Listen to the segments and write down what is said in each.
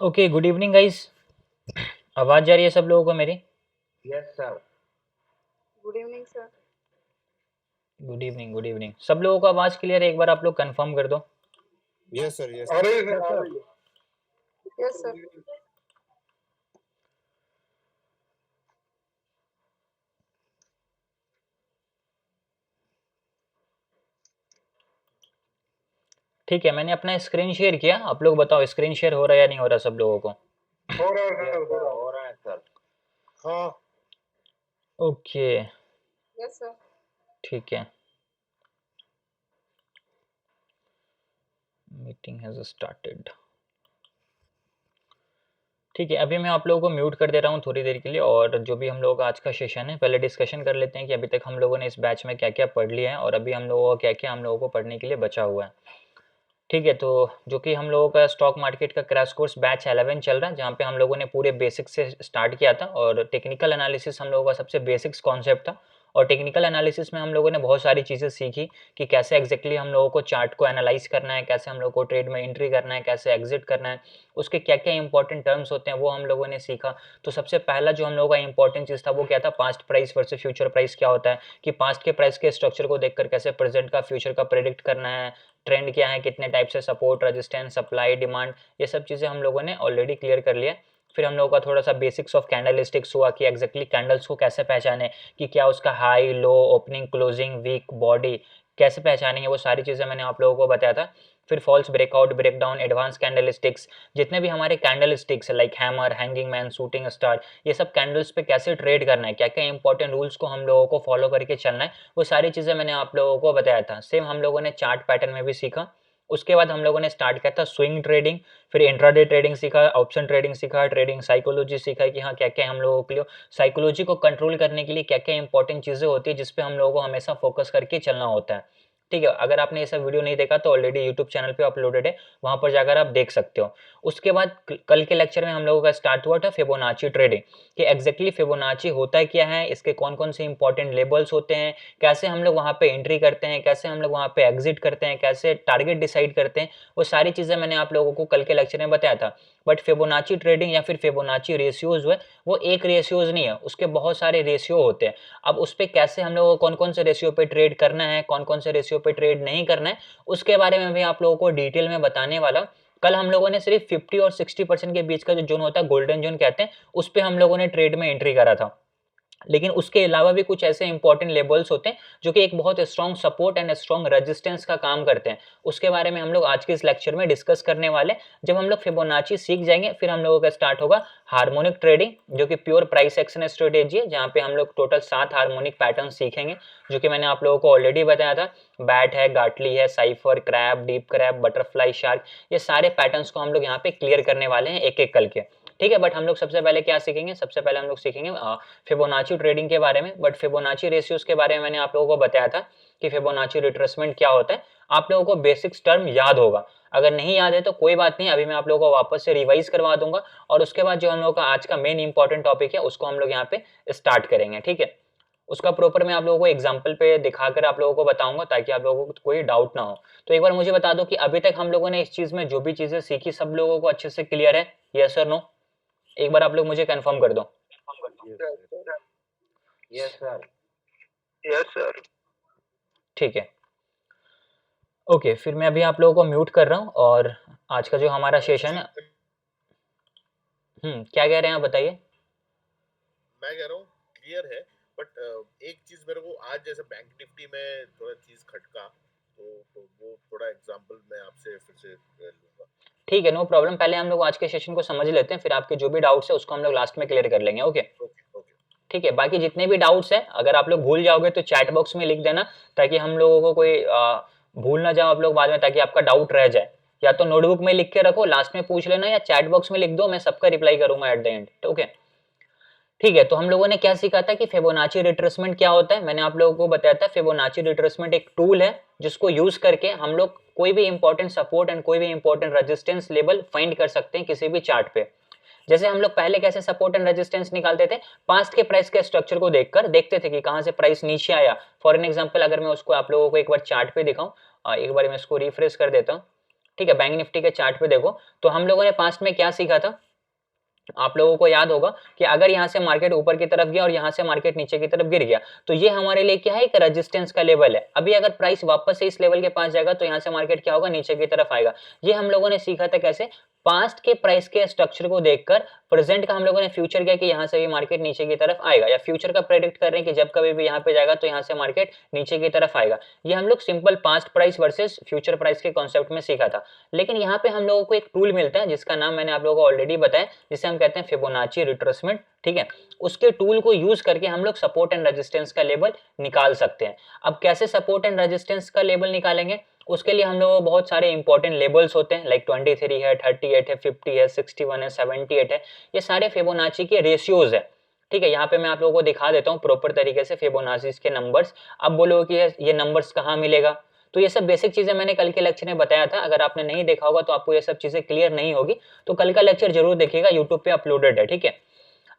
Okay, good evening guys. आवाज़ जा रही है सब लोगों को मेरी? Yes sir. Good evening sir. Good evening, good evening. सब लोगों को आवाज़ क्लियर है? एक बार आप लोग कंफर्म कर दो। Yes sir. यस अरे यस सर। ठीक है, मैंने अपना स्क्रीन शेयर किया। आप लोग बताओ स्क्रीन शेयर हो रहा है या नहीं हो रहा सब लोगों को? हो रहा है सर, हो रहा है सर। हाँ। Okay, yes sir. ठीक है। Meeting has started. ठीक है, अभी मैं आप लोगों को म्यूट कर दे रहा हूँ थोड़ी देर के लिए। और जो भी हम लोगों का आज का सेशन है, पहले डिस्कशन कर लेते हैं कि अभी तक हम लोगों ने इस बैच में क्या क्या पढ़ लिया है और अभी हम लोगों को क्या क्या हम लोगों को पढ़ने के लिए बचा हुआ है। ठीक है, तो जो कि हम लोगों का स्टॉक मार्केट का क्रैश कोर्स बैच 11 चल रहा है, जहाँ पे हम लोगों ने पूरे बेसिक्स से स्टार्ट किया था और टेक्निकल एनालिसिस हम लोगों का सबसे बेसिक्स कॉन्सेप्ट था। और टेक्निकल एनालिसिस में हम लोगों ने बहुत सारी चीज़ें सीखी कि कैसे एग्जैक्टली हम लोगों को चार्ट को एनालाइज करना है, कैसे हम लोगों को ट्रेड में एंट्री करना है, कैसे एग्जिट करना है, उसके क्या क्या इंपॉर्टेंट टर्म्स होते हैं वो हम लोगों ने सीखा। तो सबसे पहला जो हम लोगों का इंपॉर्टेंट चीज़ था वो क्या था, past price versus future price क्या होता है, कि पास्ट के प्राइस के स्ट्रक्चर को देखकर कैसे प्रेजेंट का फ्यूचर का प्रेडिक्ट करना है, ट्रेंड क्या है, कितने टाइप से सपोर्ट, रेजिस्टेंस, सप्लाई, डिमांड, ये सब चीज़ें हम लोगों ने ऑलरेडी क्लियर कर लिया। फिर हम लोगों का थोड़ा सा बेसिक्स ऑफ कैंडलस्टिक्स हुआ कि एग्जैक्टली कैंडल्स को कैसे पहचाने, कि क्या उसका हाई, लो, ओपनिंग, क्लोजिंग, वीक, बॉडी कैसे पहचानेंगे, वो सारी चीज़ें मैंने आप लोगों को बताया था। फिर false breakout, breakdown, advance candlesticks, जितने भी हमारे candlesticks like hammer, hanging man, shooting star, ये सब कैंडल्स पे कैसे ट्रेड करना है, क्या क्या इंपॉर्टेंट रूल्स को हम लोगों को फॉलो करके चलना है, वो सारी चीज़ें मैंने आप लोगों को बताया था। सेम हम लोगों ने चार्ट पैटर्न में भी सीखा। उसके बाद हम लोगों ने स्टार्ट किया था स्विंग ट्रेडिंग, फिर इंट्राडे ट्रेडिंग सीखा, ऑप्शन ट्रेडिंग सीखा, ट्रेडिंग साइकोलॉजी सीखा कि हाँ क्या क्या हम लोगों के लिए साइकोलॉजी को कंट्रोल करने के लिए क्या क्या इंपॉर्टेंट चीज़ें होती है, जिसपे हम लोगों को हमेशा फोकस करके चलना होता है। ठीक है, अगर आपने ये सब वीडियो नहीं देखा तो ऑलरेडी यूट्यूब चैनल पे अपलोडेड है, वहाँ पर जाकर आप देख सकते हो। उसके बाद कल के लेक्चर में हम लोगों का स्टार्ट हुआ था फिबोनाची ट्रेडिंग, कि एग्जैक्टली फिबोनाची होता है क्या है, इसके कौन कौन से इंपॉर्टेंट लेबल्स होते हैं, कैसे हम लोग वहाँ पे एंट्री करते हैं, कैसे हम लोग वहाँ पे एग्जिट करते हैं, कैसे टारगेट डिसाइड करते हैं, वो सारी चीज़ें मैंने आप लोगों को कल के लेक्चर में बताया था। बट फिबोनाची ट्रेडिंग या फिर फिबोनाची रेशियोज हुए, वो एक रेशियोज नहीं है, उसके बहुत सारे रेशियो होते हैं। अब उस पर कैसे हम लोगों को कौन कौन से रेशियो पे ट्रेड करना है, कौन कौन से रेशियो पे ट्रेड नहीं करना है, उसके बारे में भी आप लोगों को डिटेल में बताने वाला। कल हम लोगों ने सिर्फ 50 और 60% के बीच का जो जोन होता है, गोल्डन जोन कहते हैं, उस पर हम लोगों ने ट्रेड में एंट्री करा था। लेकिन उसके अलावा भी कुछ ऐसे इंपॉर्टेंट लेवल्स होते हैं जो कि एक बहुत strong support and strong resistance का काम करते हैं। उसके बारे में हम लोग आज के इस लेक्चर में डिस्कस करने वाले। जब हम लोग फिबोनाची सीख जाएंगे फिर हम लोगों का स्टार्ट होगा हार्मोनिक ट्रेडिंग, जो कि प्योर प्राइस एक्शन स्ट्रेटेजी है, जहाँ पे हम लोग टोटल 7 हार्मोनिक पैटर्न सीखेंगे, जो कि मैंने आप लोगों को ऑलरेडी बताया था। बैट है, गाटली है, cipher, crab, deep crab, butterfly, shark, ये सारे पैटर्न्स को हम लोग यहाँ पे क्लियर करने वाले हैं एक एक करके। ठीक है, बट हम लोग सबसे पहले क्या सीखेंगे, सबसे पहले हम लोग सीखेंगे फिबोनाची ट्रेडिंग के बारे में। बट फिबोनाची रेशियोज के बारे में मैंने आप लोगों को बताया था कि फिबोनाची रिट्रेसमेंट क्या होता है। आप लोगों को बेसिक्स टर्म याद होगा, अगर नहीं याद है तो कोई बात नहीं, अभी मैं आप लोगों को वापस से रिवाइज करवा दूंगा। और उसके बाद जो हम लोगों का आज का मेन इंपॉर्टेंट टॉपिक है उसको हम लोग यहाँ पे स्टार्ट करेंगे। ठीक है, उसका प्रॉपर मैं आप लोगों को एग्जाम्पल पे दिखाकर आप लोगों को बताऊंगा, ताकि आप लोगों को कोई डाउट ना हो। तो एक बार मुझे बता दो कि अभी तक हम लोगों ने इस चीज में जो भी चीजें सीखी सब लोगों को अच्छे से क्लियर है, यस और नो? एक बार आप लोग मुझे कंफर्म कर दो। Yes sir. Yes sir. ठीक है, ओके, फिर मैं अभी आप लोगों को म्यूट कर रहा हूँ और आज का जो हमारा सेशन है, क्या कह रहे हैं आप बताइए। मैं कह रहा हूँ क्लियर है, बट एक चीज मेरे को आज जैसे बैंक निफ्टी में थोड़ा चीज खटका, तो वो थोड़ा एग्जांपल मैं आपसे फिर से लूंगा। ठीक है, नो प्रॉब्लम, पहले हम लोग आज के सेशन को समझ लेते हैं, फिर आपके जो भी डाउट्स है उसको हम लोग लास्ट में क्लियर कर लेंगे। Okay okay. ठीक है, बाकी जितने भी डाउट्स है अगर आप लोग भूल जाओगे तो चैट बॉक्स में लिख देना, ताकि हम लोगों को कोई भूल ना जाओ आप लोग बाद में, ताकि आपका डाउट रह जाए। या तो नोटबुक में लिख के रखो, लास्ट में पूछ लेना, या चैट बॉक्स में लिख दो, मैं सबका रिप्लाई करूंगा एट द एंड। ओके ठीक है, तो हम लोगों ने क्या सीखा था कि फिबोनाची रिट्रेसमेंट क्या होता है। मैंने आप लोगों को बताया था फिबोनाची रिट्रेसमेंट एक टूल है जिसको यूज करके हम लोग कोई भी इंपॉर्टेंट सपोर्ट एंड कोई भी इंपॉर्टेंट रेजिस्टेंस लेवल फाइंड कर सकते हैं किसी भी चार्ट पे। जैसे हम लोग पहले कैसे सपोर्ट एंड रेजिस्टेंस निकालते थे, पास्ट के प्राइस के स्ट्रक्चर को देखकर देखते थे कि कहां से प्राइस नीचे आया। फॉर एन एग्जांपल अगर मैं उसको आप लोगों को एक बार चार्ट पे दिखाऊं, एक बार मैं इसको रिफ्रेश कर देता हूं। ठीक है, बैंक निफ्टी के चार्ट पे देखो तो हम लोगों ने पास्ट में क्या सीखा था, आप लोगों को याद होगा कि अगर यहाँ से मार्केट ऊपर की तरफ गया और यहाँ से मार्केट नीचे की तरफ गिर गया तो ये हमारे लिए क्या है, एक रेजिस्टेंस का लेवल है। अभी अगर प्राइस वापस से इस लेवल के पास जाएगा तो यहाँ से मार्केट क्या होगा, नीचे की तरफ आएगा। ये हम लोगों ने सीखा था कैसे, पास्ट के प्राइस के स्ट्रक्चर को देखकर प्रेजेंट का हम लोगों ने फ्यूचर किया कि यहाँ से भी मार्केट नीचे की तरफ आएगा, या फ्यूचर का प्रेडिक्ट कर रहे हैं कि जब कभी भी यहाँ पे जाएगा तो यहाँ से मार्केट नीचे की तरफ आएगा। ये हम लोग simple past price versus future price के कॉन्सेप्ट में सीखा था। लेकिन यहाँ पे हम लोगों को एक टूल मिलता है जिसका नाम मैंने आप लोगों को ऑलरेडी बताया, जिसे हम कहते हैं फिबोनाची रिट्रेसमेंट। ठीक है, उसके टूल को यूज करके हम लोग सपोर्ट एंड रेजिस्टेंस का लेवल निकाल सकते हैं। अब कैसे सपोर्ट एंड रेजिस्टेंस का लेवल निकालेंगे, उसके लिए हम लोगों को बहुत सारे इंपॉर्टेंट लेवल्स होते हैं, लाइक 23 है, 38 है, 50 है, 61 है, 78 है। ये सारे फिबोनाची के रेशियोज है। ठीक है, यहाँ पे मैं आप लोगों को दिखा देता हूँ प्रॉपर तरीके से फिबोनाची के नंबर्स। अब बोलोगे कि ये नंबर्स कहाँ मिलेगा, तो ये सब बेसिक चीजें मैंने कल के लेक्चर में बताया था। अगर आपने नहीं देखा होगा तो आपको ये सब चीजें क्लियर नहीं होगी, तो कल का लेक्चर जरूर देखिएगा, यूट्यूब पे अपलोडेड है। ठीक है,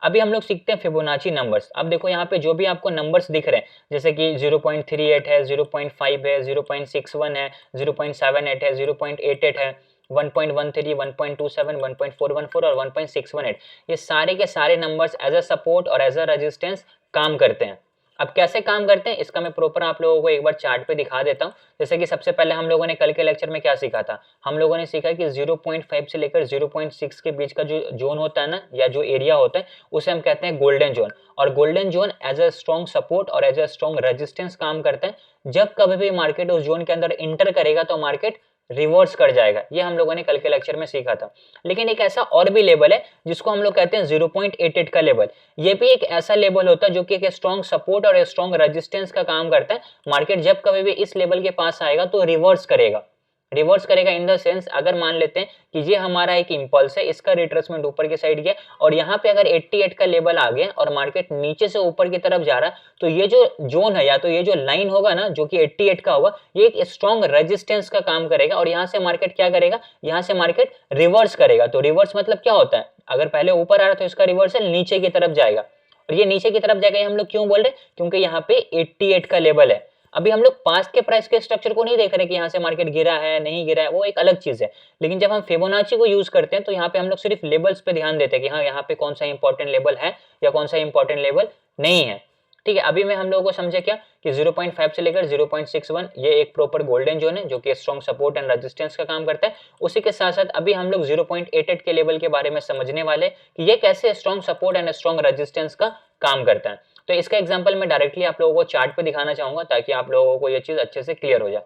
अभी हम लोग सीखते हैं फिबोनाची नंबर्स। अब देखो यहाँ पे जो भी आपको नंबर्स दिख रहे हैं, जैसे कि 0.38 है, 0.5 है, 0.61 है, 0.78 है, 0.88 है, 1.13, 1.27, 1.414 और 1.618, ये सारे के सारे नंबर्स एज अ सपोर्ट और एज अ रेजिस्टेंस काम करते हैं। अब कैसे काम करते हैं इसका मैं प्रॉपर आप लोगों को एक बार चार्ट पे दिखा देता हूँ। जैसे कि सबसे पहले हम लोगों ने कल के लेक्चर में क्या सीखा था, हम लोगों ने सीखा कि 0.5 से लेकर 0.6 के बीच का जो जोन होता है ना, या जो एरिया होता है, उसे हम कहते हैं गोल्डन जोन। और golden zone as a strong support और एज अ स्ट्रॉन्ग रेजिस्टेंस काम करते हैं। जब कभी भी मार्केट उस जोन के अंदर इंटर करेगा तो मार्केट रिवर्स कर जाएगा। ये हम लोगों ने कल के लेक्चर में सीखा था। लेकिन एक ऐसा और भी लेवल है जिसको हम लोग कहते हैं 0.88 का लेवल। ये भी एक ऐसा लेवल होता है जो कि एक स्ट्रॉन्ग सपोर्ट और स्ट्रॉन्ग रेजिस्टेंस का काम करता है। मार्केट जब कभी भी इस लेवल के पास आएगा तो रिवर्स करेगा। रिवर्स करेगा इन द सेंस, अगर मान लेते हैं कि ये हमारा एक इंपल्स है, इसका रिट्रेसमेंट ऊपर की साइड गया और यहाँ पे अगर 88 का लेवल आ गया और मार्केट नीचे से ऊपर की तरफ जा रहा है, तो ये जो जोन है या तो ये जो लाइन होगा ना जो कि 88 का होगा, ये एक स्ट्रॉन्ग रेजिस्टेंस का काम करेगा और यहाँ से मार्केट क्या करेगा, यहाँ से मार्केट रिवर्स करेगा। तो रिवर्स मतलब क्या होता है, अगर पहले ऊपर आ रहा तो इसका रिवर्सल नीचे की तरफ जाएगा, और ये नीचे की तरफ जाएगा। ये हम लोग क्यों बोल रहे हैं, क्योंकि यहाँ पे 88 का लेवल है। अभी हम लोग पास्ट के प्राइस के स्ट्रक्चर को नहीं देख रहे कि यहाँ से मार्केट गिरा है नहीं गिरा है, वो एक अलग चीज है। लेकिन जब हम फिबोनाची को यूज करते हैं तो यहाँ पे हम लोग सिर्फ लेवल्स पे ध्यान देते हैं कि हाँ यहाँ पे कौन सा इंपॉर्टेंट लेवल है या कौन सा इंपॉर्टेंट लेवल नहीं है। ठीक है, अभी में हम लोगों को समझे क्या कि 0.5 से लेकर 0.61 ये एक प्रॉपर गोल्डन जोन है जो कि स्ट्रॉन्ग सपोर्ट एंड रेजिस्टेंस का काम करता है। उसी के साथ साथ अभी हम लोग 0.88 के लेवल के बारे में समझने वाले कि ये कैसे strong support and strong resistance का काम करता है। तो इसका एग्जांपल मैं डायरेक्टली आप लोगों को चार्ट पे दिखाना चाहूंगा ताकि आप लोगों को ये चीज अच्छे से क्लियर हो जाए।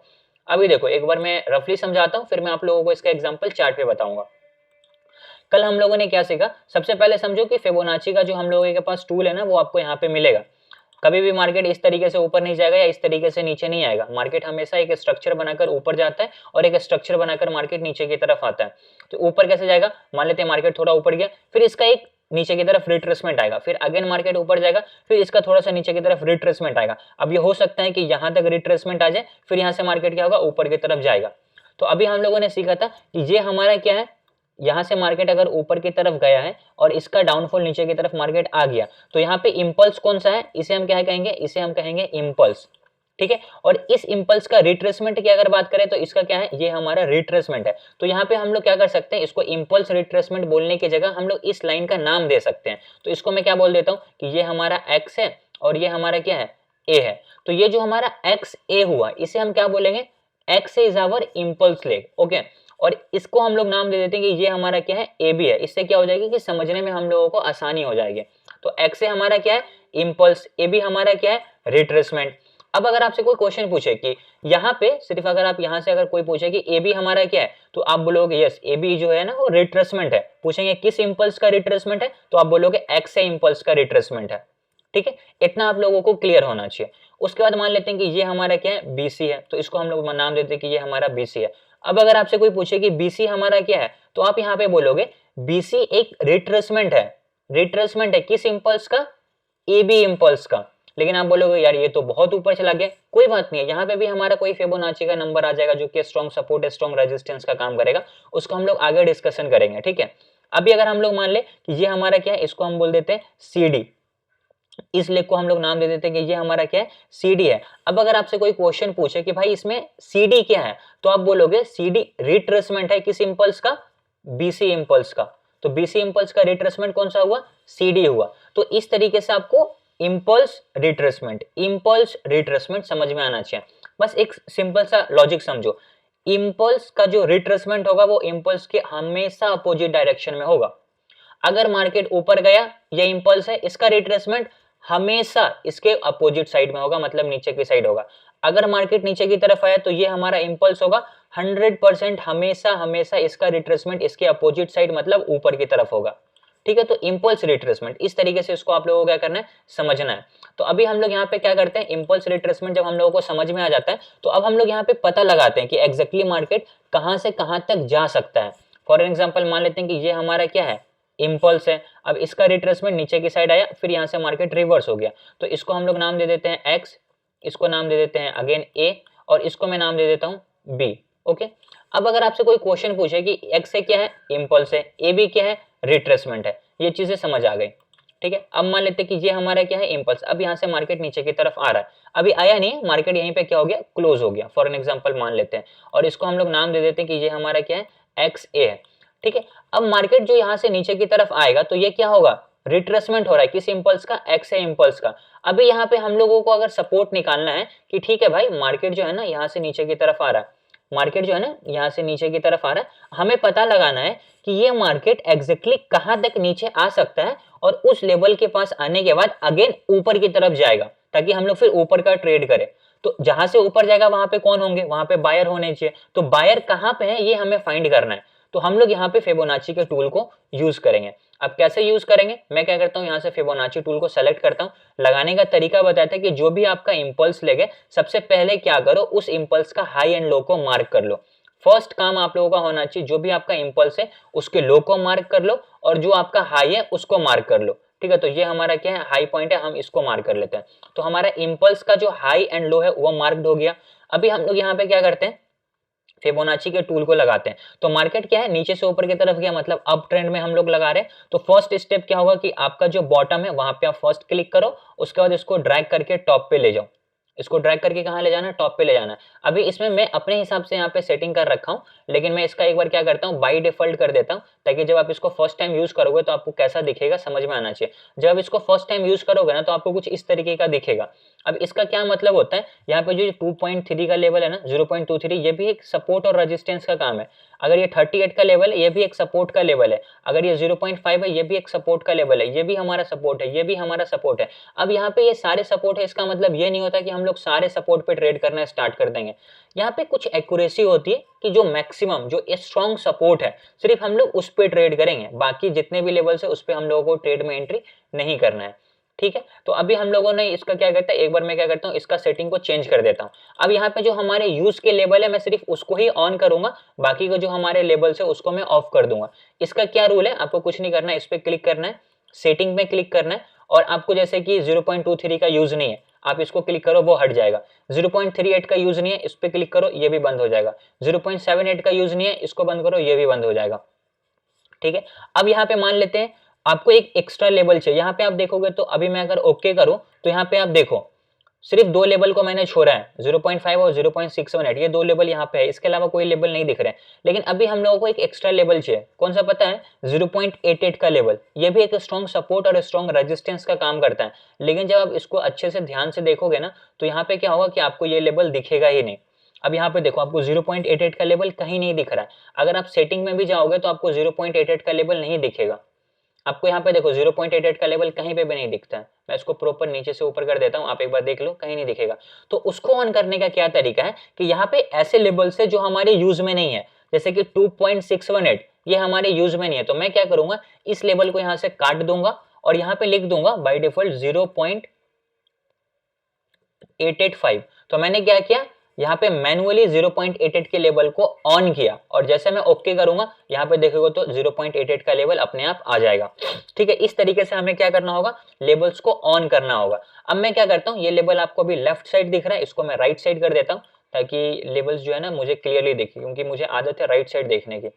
अभी देखो एक बार मैं रफली समझाता हूँ, फिर मैं आप लोगों को इसका एग्जांपल चार्ट पे बताऊंगा। कल हम लोगों ने क्या सीखा, सबसे पहले समझो कि फिबोनाची का जो हम लोगों के पास टूल है ना वो आपको यहाँ पे मिलेगा। कभी भी मार्केट इस तरीके से ऊपर नहीं जाएगा या इस तरीके से नीचे नहीं आएगा। मार्केट हमेशा एक स्ट्रक्चर बनाकर ऊपर जाता है और एक स्ट्रक्चर बनाकर मार्केट नीचे की तरफ आता है। तो ऊपर कैसे जाएगा, मान लेते हैं मार्केट थोड़ा ऊपर गया, फिर इसका एक नीचे की तरफ रिट्रेसमेंट आएगा, फिर अगेन मार्केट ऊपर जाएगा, फिर इसका थोड़ा सा नीचे की तरफ रिट्रेसमेंट आएगा। अब ये हो सकता है कि यहाँ तक रिट्रेसमेंट आ जाए, फिर यहाँ से मार्केट क्या होगा, ऊपर की तरफ जाएगा। तो अभी हम लोगों ने सीखा था कि ये हमारा क्या है, यहाँ से मार्केट अगर ऊपर की तरफ गया है और इसका डाउनफॉल नीचे की तरफ मार्केट आ गया, तो यहाँ पे इंपल्स कौन सा है, इसे हम क्या कहेंगे, इसे हम कहेंगे इंपल्स। ठीक है, और इस इंपल्स का रिट्रेसमेंट की अगर बात करें तो इसका क्या है, ये हमारा रिट्रेसमेंट है। तो यहाँ पे हम लोग क्या कर सकते हैं, इसको इंपल्स रिट्रेसमेंट बोलने की जगह हम लोग इस लाइन का नाम दे सकते हैं। तो इसको मैं क्या बोल देता हूँ कि ये हमारा एक्स है और ये हमारा क्या है, ए है। तो ये जो हमारा एक्स ए हुआ इसे हम क्या बोलेंगे, X is our impulse leg. Okay, और इसको हम लोग नाम दे देते हैं कि ये हमारा क्या है, ए बी है। इससे क्या हो जाएगी कि समझने में हम लोगों को आसानी हो जाएगी। तो एक्स ए हमारा क्या है, इंपल्स, ए बी हमारा क्या है, रिट्रेसमेंट। अब अगर आपसे कोई क्वेश्चन पूछे कि यहाँ पे सिर्फ अगर आप यहाँ से अगर कोई पूछे कि ए बी हमारा क्या है, तो आप बोलोगे यस ए बी जो है ना वो रिट्रेसमेंट है। पूछेंगे किस इंपल्स का रिट्रेसमेंट है, तो आप बोलोगे एक्स ए इंपल्स का रिट्रेसमेंट है। ठीक है, इतना आप लोगों को क्लियर होना चाहिए। उसके बाद मान लेते हैं कि ये हमारा क्या है, बीसी है, तो इसको हम लोग नाम देते हैं कि ये हमारा बीसी है। अब अगर आपसे कोई पूछे कि बीसी हमारा क्या है, तो आप यहाँ पे बोलोगे बीसी एक रिट्रेसमेंट है। रिट्रेसमेंट है किस इंपल्स का, ए बी इंपल्स का। लेकिन आप बोलोगे यार ये तो बहुत ऊपर चला गया, कोई बात नहीं है, यहाँ पे भी हमारा कोई फिबोनाची का नंबर आ जाएगा जो कि स्ट्रॉन्ग सपोर्ट स्ट्रॉन्ग रेजिस्टेंस का काम करेगा। उसको हम लोग आगे डिस्कशन करेंगे। ठीक है, अभी अगर हम लोग मान ले कि ये हमारा क्या है, इसको हम बोल देते हैं सी डी। इस लेग को हम लोग नाम दे देते हैं कि ये हमारा क्या है, CD है। अब अगर आपसे कोई क्वेश्चन पूछे कि भाई इसमें CD क्या है, तो आप बोलोगे CD रिट्रेसमेंट है किस इंपल्स का, BC इंपल्स का। तो BC इंपल्स का रिट्रेसमेंट कौन सा हुआ, CD हुआ। तो इस तरीके से आपको इंपल्स रिट्रेसमेंट समझ में आना चाहिए। बस एक सिंपल सा लॉजिक समझो, इंपल्स का जो रिट्रेसमेंट होगा वो इंपल्स के हमेशा अपोजिट डायरेक्शन में होगा। अगर मार्केट ऊपर गया, ये इंपल्स है, इसका रिट्रेसमेंट हमेशा इसके अपोजिट साइड में होगा, मतलब नीचे की साइड होगा। अगर मार्केट नीचे की तरफ आया तो ये हमारा इंपल्स होगा, 100% हमेशा इसका रिट्रेसमेंट इसके अपोजिट साइड मतलब ऊपर की तरफ होगा। ठीक है, तो इंपल्स रिट्रेसमेंट इस तरीके से इसको आप लोगों को क्या करना है, समझना है। तो अभी हम लोग यहाँ पे क्या करते हैं, इंपल्स रिट्रेसमेंट जब हम लोगों को समझ में आ जाता है तो अब हम लोग यहाँ पे पता लगाते हैं कि एग्जैक्टली मार्केट कहाँ से कहाँ तक जा सकता है। फॉर एग्जाम्पल मान लेते हैं कि ये हमारा क्या है, इंपल्स है। अब इसका रिट्रेसमेंट नीचे की साइड आया, फिर यहाँ से मार्केट रिवर्स हो गया, तो इसको हम लोग नाम दे देते हैं X, इसको नाम दे देते हैं अगेन A, और इसको मैं नाम दे देता हूँ B। ओके, अब अगर आपसे कोई क्वेश्चन पूछे कि X है क्या है, इंपल्स है, A B क्या है, रिट्रेसमेंट है, ये चीजें समझ आ गई। ठीक है, अब मान लेते हैं कि ये हमारा क्या है, इंपल्स। अब यहाँ से मार्केट नीचे की तरफ आ रहा है, अभी आया नहीं है, मार्केट यहीं पे क्या हो गया, क्लोज हो गया फॉर एन एग्जाम्पल मान लेते हैं, और इसको हम लोग नाम दे देते हैं कि ये हमारा क्या है, XA है। ठीक है, अब मार्केट जो यहाँ से नीचे की तरफ आएगा तो ये क्या होगा, रिट्रेसमेंट हो रहा है किस इंपल्स का, XA इंपल्स का। अभी यहाँ पे हम लोगों को अगर सपोर्ट निकालना है कि ठीक है भाई मार्केट जो है ना यहाँ से नीचे की तरफ आ रहा है, मार्केट जो है ना यहाँ से नीचे की तरफ आ रहा है, हमें पता लगाना है कि ये मार्केट एग्जैक्टली कहाँ तक नीचे आ सकता है और उस लेवल के पास आने के बाद अगेन ऊपर की तरफ जाएगा, ताकि हम लोग फिर ऊपर का ट्रेड करें। तो जहां से ऊपर जाएगा वहां पे कौन होंगे, वहां पे बायर होने चाहिए। तो बायर कहाँ पे है ये हमें फाइंड करना है। तो हम लोग यहाँ पे फिबोनाची के टूल को यूज करेंगे। अब कैसे यूज करेंगे, मैं क्या करता हूँ, यहाँ से फिबोनाची टूल को सेलेक्ट करता हूँ, लगाने का तरीका बताता है कि जो भी आपका इंपल्स लेगे सबसे पहले क्या करो, उस इंपल्स का हाई एंड लो को मार्क कर लो। फर्स्ट काम आप लोगों का होना चाहिए, जो भी आपका इंपल्स है उसके लो को मार्क कर लो और जो आपका हाई है उसको मार्क कर लो। ठीक है, तो ये हमारा क्या है, हाई पॉइंट है, हम इसको मार्क कर लेते हैं। तो हमारा इंपल्स का जो हाई एंड लो है वो मार्क्ड हो गया। अभी हम लोग यहाँ पे क्या करते हैं, फिबोनाची के टूल को लगाते हैं। तो मार्केट क्या है, नीचे से ऊपर की तरफ गया, मतलब अप ट्रेंड में हम लोग लगा रहे हैं। तो फर्स्ट स्टेप क्या होगा कि आपका जो बॉटम है वहां पे आप फर्स्ट क्लिक करो, उसके बाद इसको ड्रैग करके टॉप पे ले जाओ। इसको ड्रैग करके कहाँ ले जाना है, टॉप पे ले जाना है। अभी इसमें मैं अपने हिसाब से यहाँ पे सेटिंग कर रखा हूँ, लेकिन मैं इसका एक बार क्या करता हूँ, बाई डिफॉल्ट कर देता हूँ, ताकि जब आप इसको फर्स्ट टाइम यूज करोगे तो आपको कैसा दिखेगा समझ में आना चाहिए। जब आप इसको फर्स्ट टाइम यूज करोगे ना तो आपको कुछ इस तरीके का दिखेगा। अब इसका क्या मतलब होता है, यहाँ पे जो 2.3 का लेवल है ना, 0.23, ये भी एक सपोर्ट और रेजिस्टेंस का काम है। अगर ये 38 का लेवल है, ये भी एक सपोर्ट का लेवल है। अगर ये 0.5 है, ये भी एक सपोर्ट का लेवल है, ये भी हमारा सपोर्ट है, ये भी हमारा सपोर्ट है। अब यहाँ पे ये सारे सपोर्ट है, इसका मतलब ये नहीं होता कि हम लोग सारे सपोर्ट पे ट्रेड करना स्टार्ट कर देंगे। यहाँ पे कुछ एक्यूरेसी होती है कि जो मैक्सिमम जो स्ट्रॉन्ग सपोर्ट है सिर्फ हम लोग उस पर ट्रेड करेंगे, बाकी जितने भी लेवल्स है उस पर हम लोगों को ट्रेड में एंट्री नहीं करना है। ठीक है, तो अभी हम लोगों ने इसका क्या करता है, एक बार मैं क्या करता हूँ, इसका सेटिंग को चेंज कर देता हूँ। अब यहाँ पे जो हमारे यूज के लेवल है मैं सिर्फ उसको ही ऑन करूंगा, बाकी का जो हमारे लेवल्स है उसको मैं ऑफ कर दूंगा। इसका क्या रूल है, आपको कुछ नहीं करना है, इस पर क्लिक करना है, सेटिंग में क्लिक करना है, और आपको जैसे कि 0.23 का यूज नहीं है, आप इसको क्लिक करो वो हट जाएगा। 0.38 का यूज नहीं है, इस पर क्लिक करो ये भी बंद हो जाएगा। 0.78 का यूज नहीं है, इसको बंद करो ये भी बंद हो जाएगा। ठीक है, अब यहाँ पे मान लेते हैं आपको एक एक्स्ट्रा लेवल चाहिए। यहाँ पे आप देखोगे तो अभी मैं अगर ओके करूं तो यहाँ पे आप देखो सिर्फ दो लेवल को मैंने छोड़ा है, 0.5 और 0.618, ये दो लेवल यहाँ पे है, इसके अलावा कोई लेवल नहीं दिख रहे हैं। लेकिन अभी हम लोगों को एक एक्स्ट्रा लेवल चाहिए, कौन सा पता है, 0.88 का लेवल। ये भी एक स्ट्रॉन्ग सपोर्ट और स्ट्रॉन्ग रेजिस्टेंस का काम करता है। लेकिन जब आप इसको अच्छे से ध्यान से देखोगे ना तो यहाँ पे क्या होगा कि आपको ये लेवल दिखेगा ही नहीं। अब यहाँ पे देखो आपको 0.88 का लेवल कहीं नहीं दिख रहा है। अगर आप सेटिंग में भी जाओगे तो आपको 0.88 का लेवल नहीं दिखेगा। आपको यहाँ पे देखो 0.88 का लेवल कहीं पे भी नहीं दिखता है। मैं इसको प्रॉपर नीचे से ऊपर कर देता हूँ, आप एक बार देख लो, कहीं नहीं दिखेगा। तो उसको ऑन करने का क्या तरीका है कि यहाँ पे ऐसे लेवल्स है जो हमारे यूज में नहीं है, जैसे कि 2.618 ये हमारे यूज में नहीं है। तो मैं क्या करूंगा, इस लेवल को यहाँ से काट दूंगा और यहाँ पे लिख दूंगा बाई डिफॉल्ट 0.885। तो मैंने क्या किया, यहाँ पे मैनुअली 0.88 के लेवल को ऑन किया, और जैसे मैं ओके करूंगा यहाँ पे देखोगे तो 0.88 का लेवल अपने आप आ जाएगा। ठीक है, इस तरीके से हमें क्या करना होगा, लेवल्स को ऑन करना होगा। अब मैं क्या करता हूँ, ये लेवल आपको अभी लेफ्ट साइड दिख रहा है, इसको मैं राइट साइड कर देता हूँ ताकि लेवल्स जो है ना मुझे क्लियरली दिखे, क्योंकि मुझे आदत है राइट साइड देखने की।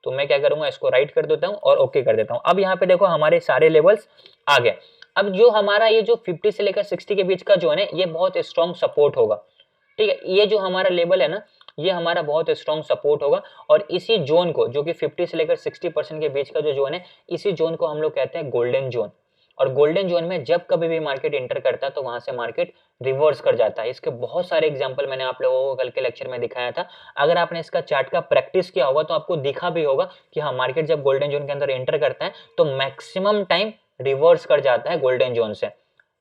तो मैं क्या करूंगा, इसको राइट कर देता हूँ और ओके कर देता हूँ। अब यहाँ पे देखो हमारे सारे लेवल्स आ गए। अब जो हमारा ये जो 50 से लेकर 60 के बीच का जोन है ये बहुत स्ट्रॉन्ग सपोर्ट होगा, ठीक है। ये जो हमारा लेवल है ना ये हमारा बहुत स्ट्रॉन्ग सपोर्ट होगा और इसी जोन को जो कि 50 से लेकर 60% के बीच का जो जोन है इसी जोन को हम लोग कहते हैं गोल्डन जोन। और गोल्डन जोन में जब कभी भी मार्केट एंटर करता है तो वहां से मार्केट रिवर्स कर जाता है। इसके बहुत सारे एग्जांपल मैंने आप लोगों को कल के लेक्चर में दिखाया था। अगर आपने इसका चार्ट का प्रैक्टिस किया होगा तो आपको दिखा भी होगा कि हाँ मार्केट जब गोल्डन जोन के अंदर एंटर करता है तो मैक्सिमम टाइम रिवर्स कर जाता है गोल्डन जोन से।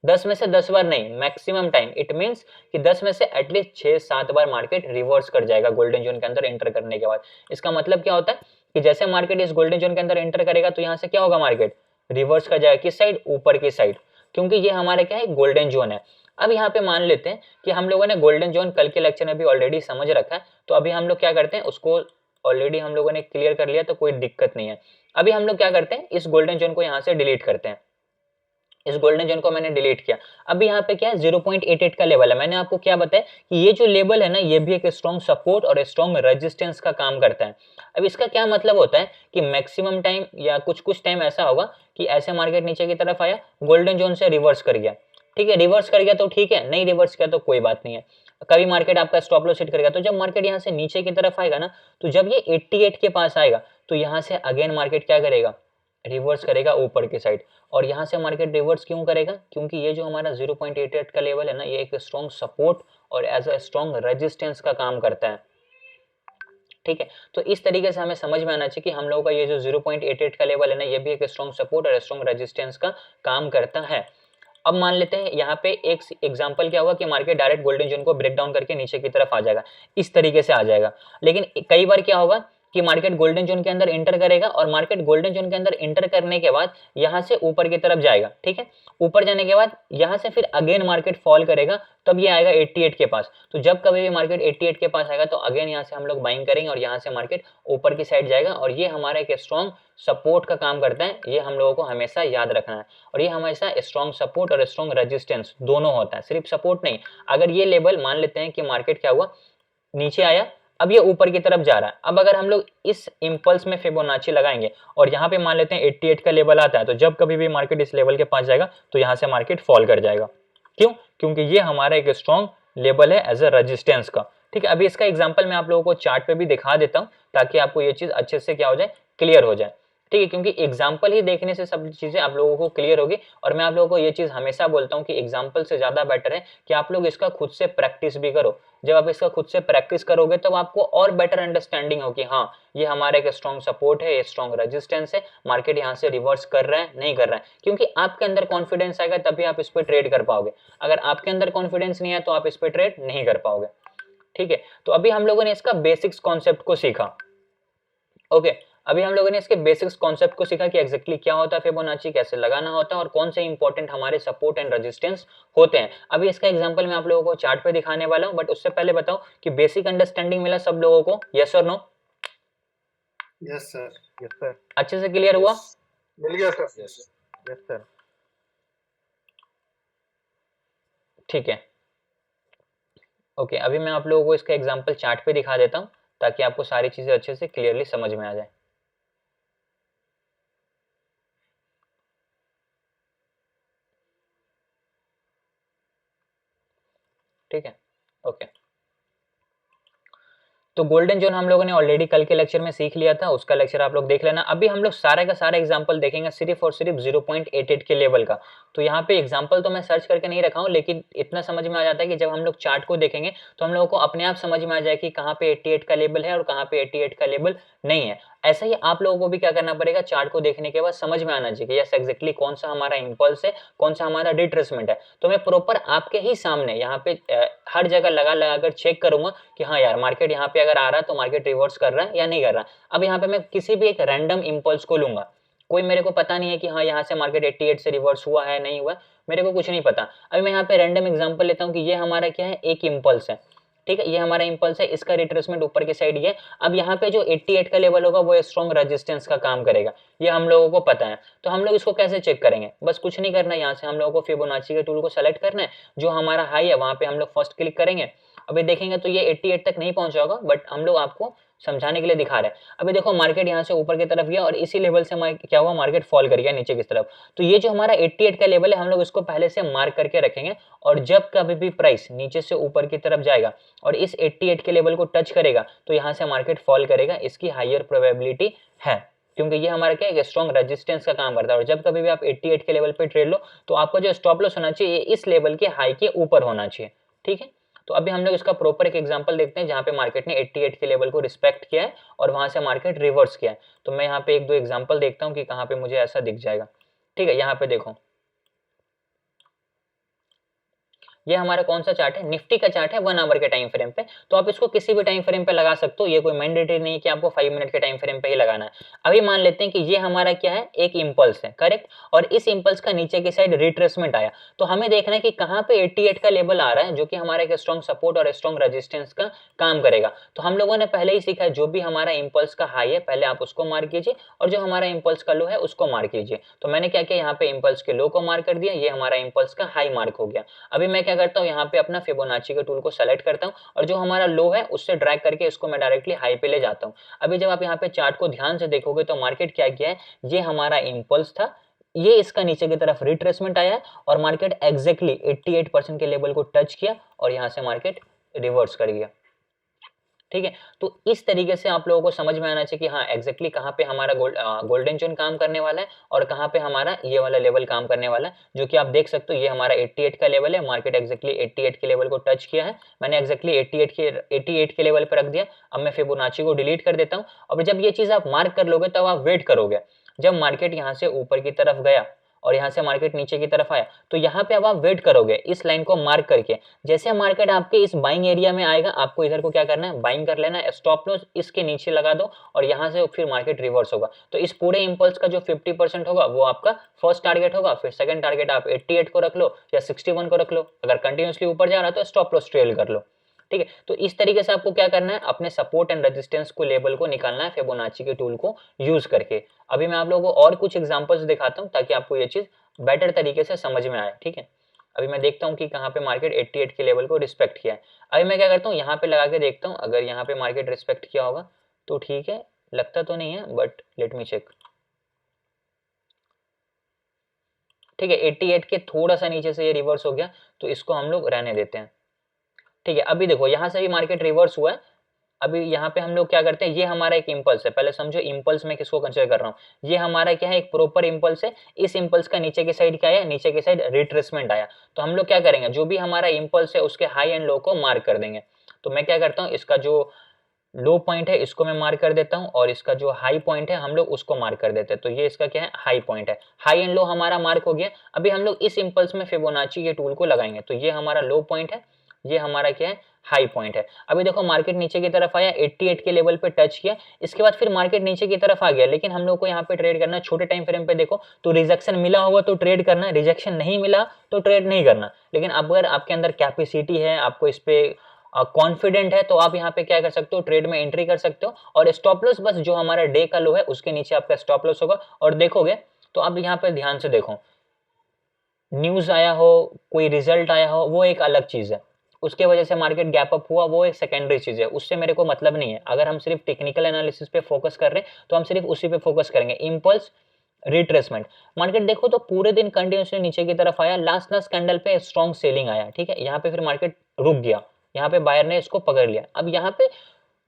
10 में से 10 बार नहीं, मैक्सिमम टाइम। इट मींस कि 10 में से एटलीस्ट 6-7 बार मार्केट रिवर्स कर जाएगा गोल्डन जोन के अंदर एंटर करने के बाद। इसका मतलब क्या होता है कि जैसे मार्केट इस गोल्डन जोन के अंदर एंटर करेगा तो यहाँ से क्या होगा, मार्केट रिवर्स कर जाएगा। किस साइड, ऊपर की साइड, क्योंकि ये हमारा क्या है, गोल्डन जोन है। अब यहाँ पे मान लेते हैं कि हम लोगों ने गोल्डन जोन कल के लेक्चर में भी ऑलरेडी समझ रखा है, तो अभी हम लोग क्या करते हैं, उसको ऑलरेडी हम लोगों ने क्लियर कर लिया तो कोई दिक्कत नहीं है। अभी हम लोग क्या करते हैं, इस गोल्डन जोन को यहाँ से डिलीट करते हैं। इस गोल्डन जोन को मैंने डिलीट किया। अब यहाँ पे क्या है, 0.88 का लेवल है। मैंने आपको क्या बताया कि ये जो लेवल है ना ये भी एक स्ट्रॉन्ग सपोर्ट और स्ट्रॉन्ग रेजिस्टेंस का काम करता है। अब इसका क्या मतलब होता है कि मैक्सिमम टाइम या कुछ टाइम ऐसा होगा कि ऐसे मार्केट नीचे की तरफ आया, गोल्डन जोन से रिवर्स कर गया, ठीक है, रिवर्स कर गया तो ठीक है, नहीं रिवर्स किया तो कोई बात नहीं है। कभी मार्केट आपका स्टॉप लॉस हिट करेगा, तो जब मार्केट यहाँ से नीचे की तरफ आएगा ना, तो जब ये 88 के पास आएगा तो यहाँ से अगेन मार्केट क्या करेगा, रिवर्स करेगा ऊपर की साइड। और यहाँ से मार्केट रिवर्स क्यों करेगा, क्योंकि ये जो हमारा 0.88 का लेवल है ना ये एक स्ट्रॉन्ग सपोर्ट और एज अ स्ट्रॉन्ग रेजिस्टेंस का काम करता है, ठीक है। तो इस तरीके से हमें समझ में आना चाहिए कि हम लोगों का ये जो 0.88 का लेवल है ना ये भी एक स्ट्रॉन्ग सपोर्ट और स्ट्रॉन्ग रेजिस्टेंस का काम करता है। अब मान लेते हैं यहाँ पे एक एग्जांपल क्या होगा कि मार्केट डायरेक्ट गोल्डन जोन को ब्रेक डाउन करके नीचे की तरफ आ जाएगा, इस तरीके से आ जाएगा। लेकिन कई बार क्या होगा कि मार्केट गोल्डन जोन के अंदर एंटर करेगा और मार्केट गोल्डन जोन के अंदर एंटर करने के बाद यहाँ से ऊपर की तरफ जाएगा, ठीक है। ऊपर जाने के बाद यहाँ से फिर अगेन मार्केट फॉल करेगा, तब ये आएगा 88 के पास। तो जब कभी भी मार्केट 88 के पास आएगा तो अगेन यहाँ से हम लोग बाइंग करेंगे और यहाँ से मार्केट ऊपर की साइड जाएगा और ये हमारा एक स्ट्रॉन्ग सपोर्ट का काम करता है। ये हम लोगों को हमेशा याद रखना है। और ये हमेशा स्ट्रॉन्ग सपोर्ट और स्ट्रॉन्ग रेजिस्टेंस दोनों होता है, सिर्फ सपोर्ट नहीं। अगर ये लेवल मान लेते हैं कि मार्केट क्या हुआ, नीचे आया, अब ये ऊपर की तरफ जा रहा है। अब अगर हम लोग इस इंपल्स में फिबोनाची लगाएंगे और यहाँ पे मान लेते हैं 88 का लेवल आता है, तो जब कभी भी मार्केट इस लेवल के पास जाएगा तो यहाँ से मार्केट फॉल कर जाएगा। क्यों, क्योंकि ये हमारा एक स्ट्रॉन्ग लेवल है एज अ रेजिस्टेंस का, ठीक है। अभी इसका एग्जांपल मैं आप लोगों को चार्ट पे भी दिखा देता हूँ ताकि आपको ये चीज अच्छे से क्या हो जाए, क्लियर हो जाए, ठीक है। क्योंकि एग्जाम्पल ही देखने से सब चीजें आप लोगों को क्लियर होगी। और मैं आप लोगों को ये चीज हमेशा बोलता हूँ कि एग्जाम्पल से ज्यादा बेटर है कि आप लोग इसका खुद से प्रैक्टिस भी करो। जब आप इसका खुद से प्रैक्टिस करोगे तब आपको और बेटर अंडरस्टैंडिंग होगी, हाँ ये हमारा एक स्ट्रॉन्ग सपोर्ट है, ये स्ट्रॉन्ग रेजिस्टेंस है, मार्केट यहाँ से रिवर्स कर रहा है, नहीं कर रहा है। क्योंकि आपके अंदर कॉन्फिडेंस आएगा तभी आप इस पर ट्रेड कर पाओगे। अगर आपके अंदर कॉन्फिडेंस नहीं है तो आप इस पर ट्रेड नहीं कर पाओगे, ठीक है। तो अभी हम लोगों ने इसका बेसिक्स कॉन्सेप्ट को सीखा, ओके। अभी हम लोगों ने इसके बेसिक्स कॉन्सेप्ट को सीखा कि एग्जैक्टली क्या होता है फिबोनाची, कैसे लगाना होता है और कौन से इंपॉर्टेंट हमारे सपोर्ट एंड रेजिस्टेंस होते हैं। अभी इसका एग्जांपल मैं आप लोगों को चार्ट पे दिखाने वाला हूं, बट उससे पहले बताओ कि बेसिक अंडरस्टैंडिंग मिला सब लोगों को, यस और no? Yes sir, yes sir, अच्छे से क्लियर हुआ? मिल गया सर, Yes. Yes sir. ठीक है, ओके। अभी मैं आप लोगों को इसका एग्जाम्पल चार्ट पे दिखा देता हूँ ताकि आपको सारी चीजें अच्छे से क्लियरली समझ में आ जाए। ठीक है, ओके। तो गोल्डन जोन हम लोगों ने ऑलरेडी कल के लेक्चर में सीख लिया था, उसका लेक्चर आप लोग देख लेना। अभी हम लोग सारा का सारा एग्जांपल देखेंगे सिर्फ और सिर्फ 0.88 के लेवल का। तो यहाँ पे एग्जांपल तो मैं सर्च करके नहीं रखा हूँ, लेकिन इतना समझ में आ जाता है कि जब हम लोग चार्ट को देखेंगे तो हम लोगों को अपने आप समझ में आ जाए कि कहाँ पे 88 का लेवल है और कहाँ पे 88 का लेवल नहीं है। ऐसा ही आप लोगों को भी क्या करना पड़ेगा, चार्ट को देखने के बाद समझ में आना चाहिए कि यस एग्जैक्टली कौन सा हमारा इंपल्स है, कौन सा हमारा रिट्रेसमेंट है। तो मैं प्रॉपर आपके ही सामने यहाँ पे हर जगह लगा कर चेक करूंगा कि हाँ यार मार्केट यहाँ पे अगर आ रहा है तो मार्केट रिवर्स कर रहा है या नहीं कर रहा है। अब यहाँ पे मैं किसी भी एक रैंडम इंपल्स को लूंगा, कोई मेरे को पता नहीं है कि हाँ यहाँ से मार्केट 88 से रिवर्स हुआ है नहीं हुआ, मेरे को कुछ नहीं पता। अभी मैं यहाँ पे रैंडम एग्जांपल लेता हूँ कि ये हमारा क्या है, एक इंपल्स है, ठीक है, ये हमारा इंपल्स है, इसका रिट्रेसमेंट ऊपर की साइड ये। अब यहाँ पे जो 88 का लेवल होगा वो स्ट्रॉन्ग रेजिस्टेंस का काम करेगा, ये हम लोगों को पता है। तो हम लोग इसको कैसे चेक करेंगे, बस कुछ नहीं करना है, यहाँ से हम लोगों को फिबोनाची के टूल को सेलेक्ट करना है। जो हमारा हाई है वहां पे हम लोग फर्स्ट क्लिक करेंगे अभी देखेंगे तो ये 88 तक नहीं पहुंचा होगा, बट हम लोग आपको समझाने के लिए दिखा रहे हैं। अभी देखो मार्केट यहाँ से ऊपर की तरफ गया और इसी लेवल से क्या हुआ, मार्केट फॉल कर गया नीचे की तरफ। तो ये जो हमारा 88 का लेवल है हम लोग इसको पहले से मार्क करके रखेंगे, और जब कभी भी प्राइस नीचे से ऊपर की तरफ जाएगा और इस 88 के लेवल को टच करेगा तो यहाँ से मार्केट फॉल करेगा, इसकी हायर प्रोबेबिलिटी है, क्योंकि ये हमारा क्या है, स्ट्रॉन्ग रेजिस्टेंस का काम करता है। और जब कभी भी आप 88 के लेवल पे ट्रेड लो तो आपका जो स्टॉप लॉस होना चाहिए इस लेवल के हाई के ऊपर होना चाहिए, ठीक है। तो अभी हम लोग इसका प्रॉपर एक एग्जांपल देखते हैं जहां पे मार्केट ने 88 के लेवल को रिस्पेक्ट किया है और वहां से मार्केट रिवर्स किया है। तो मैं यहाँ पे एक दो एग्जांपल देखता हूँ कि कहाँ पे मुझे ऐसा दिख जाएगा, ठीक है। यहाँ पे देखो ये हमारा कौन सा चार्ट है, निफ्टी का चार्ट है 1 आवर के टाइम फ्रेम पे। तो आप इसको किसी भी टाइम फ्रेम पे लगा सकते हो, ये कोई मैंडेटरी नहीं है कि आपको 5 मिनट के टाइम फ्रेम पे ही लगाना है। अभी मान लेते हैं कि ये हमारा क्या है, एक इंपल्स है, करेक्ट, और इस इंपल्स का नीचे की साइड रिट्रेसमेंट आया। तो हमें देखना है कि कहाँ पे 88 का लेवल आ रहा है जो कि हमारा एक स्ट्रॉन्ग सपोर्ट और स्ट्रॉन्ग रेजिस्टेंस का काम करेगा। तो हम लोगों ने पहले ही सीखा है जो भी हमारा इंपल्स का हाई है पहले आप उसको मार्क कीजिए, और जो हमारा इंपल्स का लो है उसको मार्क कीजिए। तो मैंने क्या किया, यहाँ पे इंपल्स के लो को मार्क कर दिया, ये हमारा इंपल्स का हाई मार्क हो गया। अभी मैं क्या करता हूँ, यहाँ पे अपना फिबोनाची के टूल को सेलेक्ट करता हूँ और जो हमारा लो है उससे ड्रैग करके इसको मैं डायरेक्टली हाई पे ले जाता हूँ। अभी जब आप यहाँ पे चार्ट को ध्यान से देखोगे तो मार्केट क्या किया है, ये हमारा इंपल्स था, ये इसका नीचे की तरफ रिट्रेसमेंट आया है और मार्केट एग्जैक्टली 88% के लेवल को टच किया और यहाँ से मार्केट रिवर्स कर गया, ठीक है। तो इस तरीके से आप लोगों को समझ में आना चाहिए कि हाँ एग्जैक्टली कहाँ पे हमारा गोल्डन जोन काम करने वाला है और कहाँ पे हमारा ये वाला लेवल काम करने वाला है, जो कि आप देख सकते हो ये हमारा 88 का लेवल है। मार्केट एग्जैक्टली 88 के लेवल को टच किया है, मैंने एग्जैक्टली 88 के लेवल पे रख दिया। अब मैं फिबोनाची को डिलीट कर देता हूँ। अब जब ये चीज आप मार्क कर लोगे तब आप वेट करोगे, जब मार्केट यहाँ से ऊपर की तरफ गया और यहाँ से मार्केट नीचे की तरफ आया तो यहाँ पे अब आप वेट करोगे इस लाइन को मार्क करके। जैसे मार्केट आपके इस बाइंग एरिया में आएगा आपको इधर को क्या करना है, बाइंग कर लेना है, स्टॉप लॉस इसके नीचे लगा दो और यहाँ से फिर मार्केट रिवर्स होगा। तो इस पूरे इंपल्स का जो 50% होगा वो आपका फर्स्ट टारगेट होगा, फिर सेकंड टारगेट आप 88 को रख लो या 61 को रख लो। अगर कंटिन्यूसली ऊपर जा रहा है तो स्टॉप लॉस ट्रेल कर लो, ठीक है। तो इस तरीके से आपको क्या करना है, अपने सपोर्ट एंड रेजिस्टेंस को लेवल को निकालना है फिबोनाची के टूल को यूज करके। अभी मैं आप लोगों को और कुछ एग्जांपल्स दिखाता हूं ताकि आपको ये चीज बेटर तरीके से समझ में आए, ठीक है। अभी मैं देखता हूं कि कहां पे मार्केट 88 के लेवल को रिस्पेक्ट किया है। अभी मैं क्या करता हूं, यहां पे लगा के देखता हूं अगर यहां पे मार्केट रिस्पेक्ट किया होगा तो ठीक है, लगता तो नहीं है बट लेट मी चेक, ठीक है। 88 के थोड़ा सा नीचे से ये रिवर्स हो गया तो इसको हम लोग रहने देते हैं, ठीक है। अभी देखो यहां से भी मार्केट रिवर्स हुआ है। अभी यहाँ पे हम लोग क्या करते हैं, ये हमारा एक इंपल्स है, पहले समझो इंपल्स में किसको कंसीडर कर रहा हूँ, ये हमारा क्या है, एक प्रॉपर इंपल्स है। इस इंपल्स का नीचे की साइड क्या है, नीचे की साइड रिट्रेसमेंट आया। तो हम लोग क्या करेंगे, जो भी हमारा इंपल्स है उसके हाई एंड लो को मार्क कर देंगे। तो मैं क्या करता हूँ, इसका जो लो पॉइंट है इसको मैं मार्क कर देता हूँ और इसका जो हाई पॉइंट है हम लोग उसको मार्क कर देते हैं। तो ये इसका क्या है, हाई पॉइंट है। हाई एंड लो हमारा मार्क हो गया। अभी हम लोग इस इंपल्स में फिबोनाची के टूल को लगाएंगे। तो ये हमारा लो पॉइंट है, ये हमारा क्या है, हाई पॉइंट है। अभी देखो मार्केट नीचे की तरफ आया, 88 के लेवल पे टच किया, इसके बाद फिर मार्केट नीचे की तरफ आ गया। लेकिन हम लोग को यहाँ पे ट्रेड करना है छोटे टाइम फ्रेम पे। देखो तो रिजेक्शन मिला होगा तो ट्रेड करना, रिजेक्शन नहीं मिला तो ट्रेड नहीं करना। लेकिन अगर आपके अंदर कैपेसिटी है, आपको इस पे कॉन्फिडेंट है तो आप यहाँ पे क्या कर सकते हो, ट्रेड में एंट्री कर सकते हो। और स्टॉप लॉस बस जो हमारा डे का लो है उसके नीचे आपका स्टॉप लॉस होगा। और देखोगे तो अब यहाँ पे ध्यान से देखो, न्यूज आया हो, कोई रिजल्ट आया हो, वो एक अलग चीज है, उसके वजह से मार्केट गैप अप हुआ, वो एक सेकेंडरी चीज है, उससे मेरे को मतलब नहीं है। अगर हम सिर्फ टेक्निकल एनालिसिस पे फोकस कर रहे हैं तो हम सिर्फ उसी पे फोकस करेंगे, इंपल्स रिट्रेसमेंट। मार्केट देखो तो पूरे दिन कंटिन्यूसली नीचे की तरफ आया, लास्ट कैंडल पे स्ट्रॉन्ग सेलिंग आया, ठीक है। यहाँ पे फिर मार्केट रुक गया, यहाँ पे बायर ने इसको पकड़ लिया। अब यहाँ पे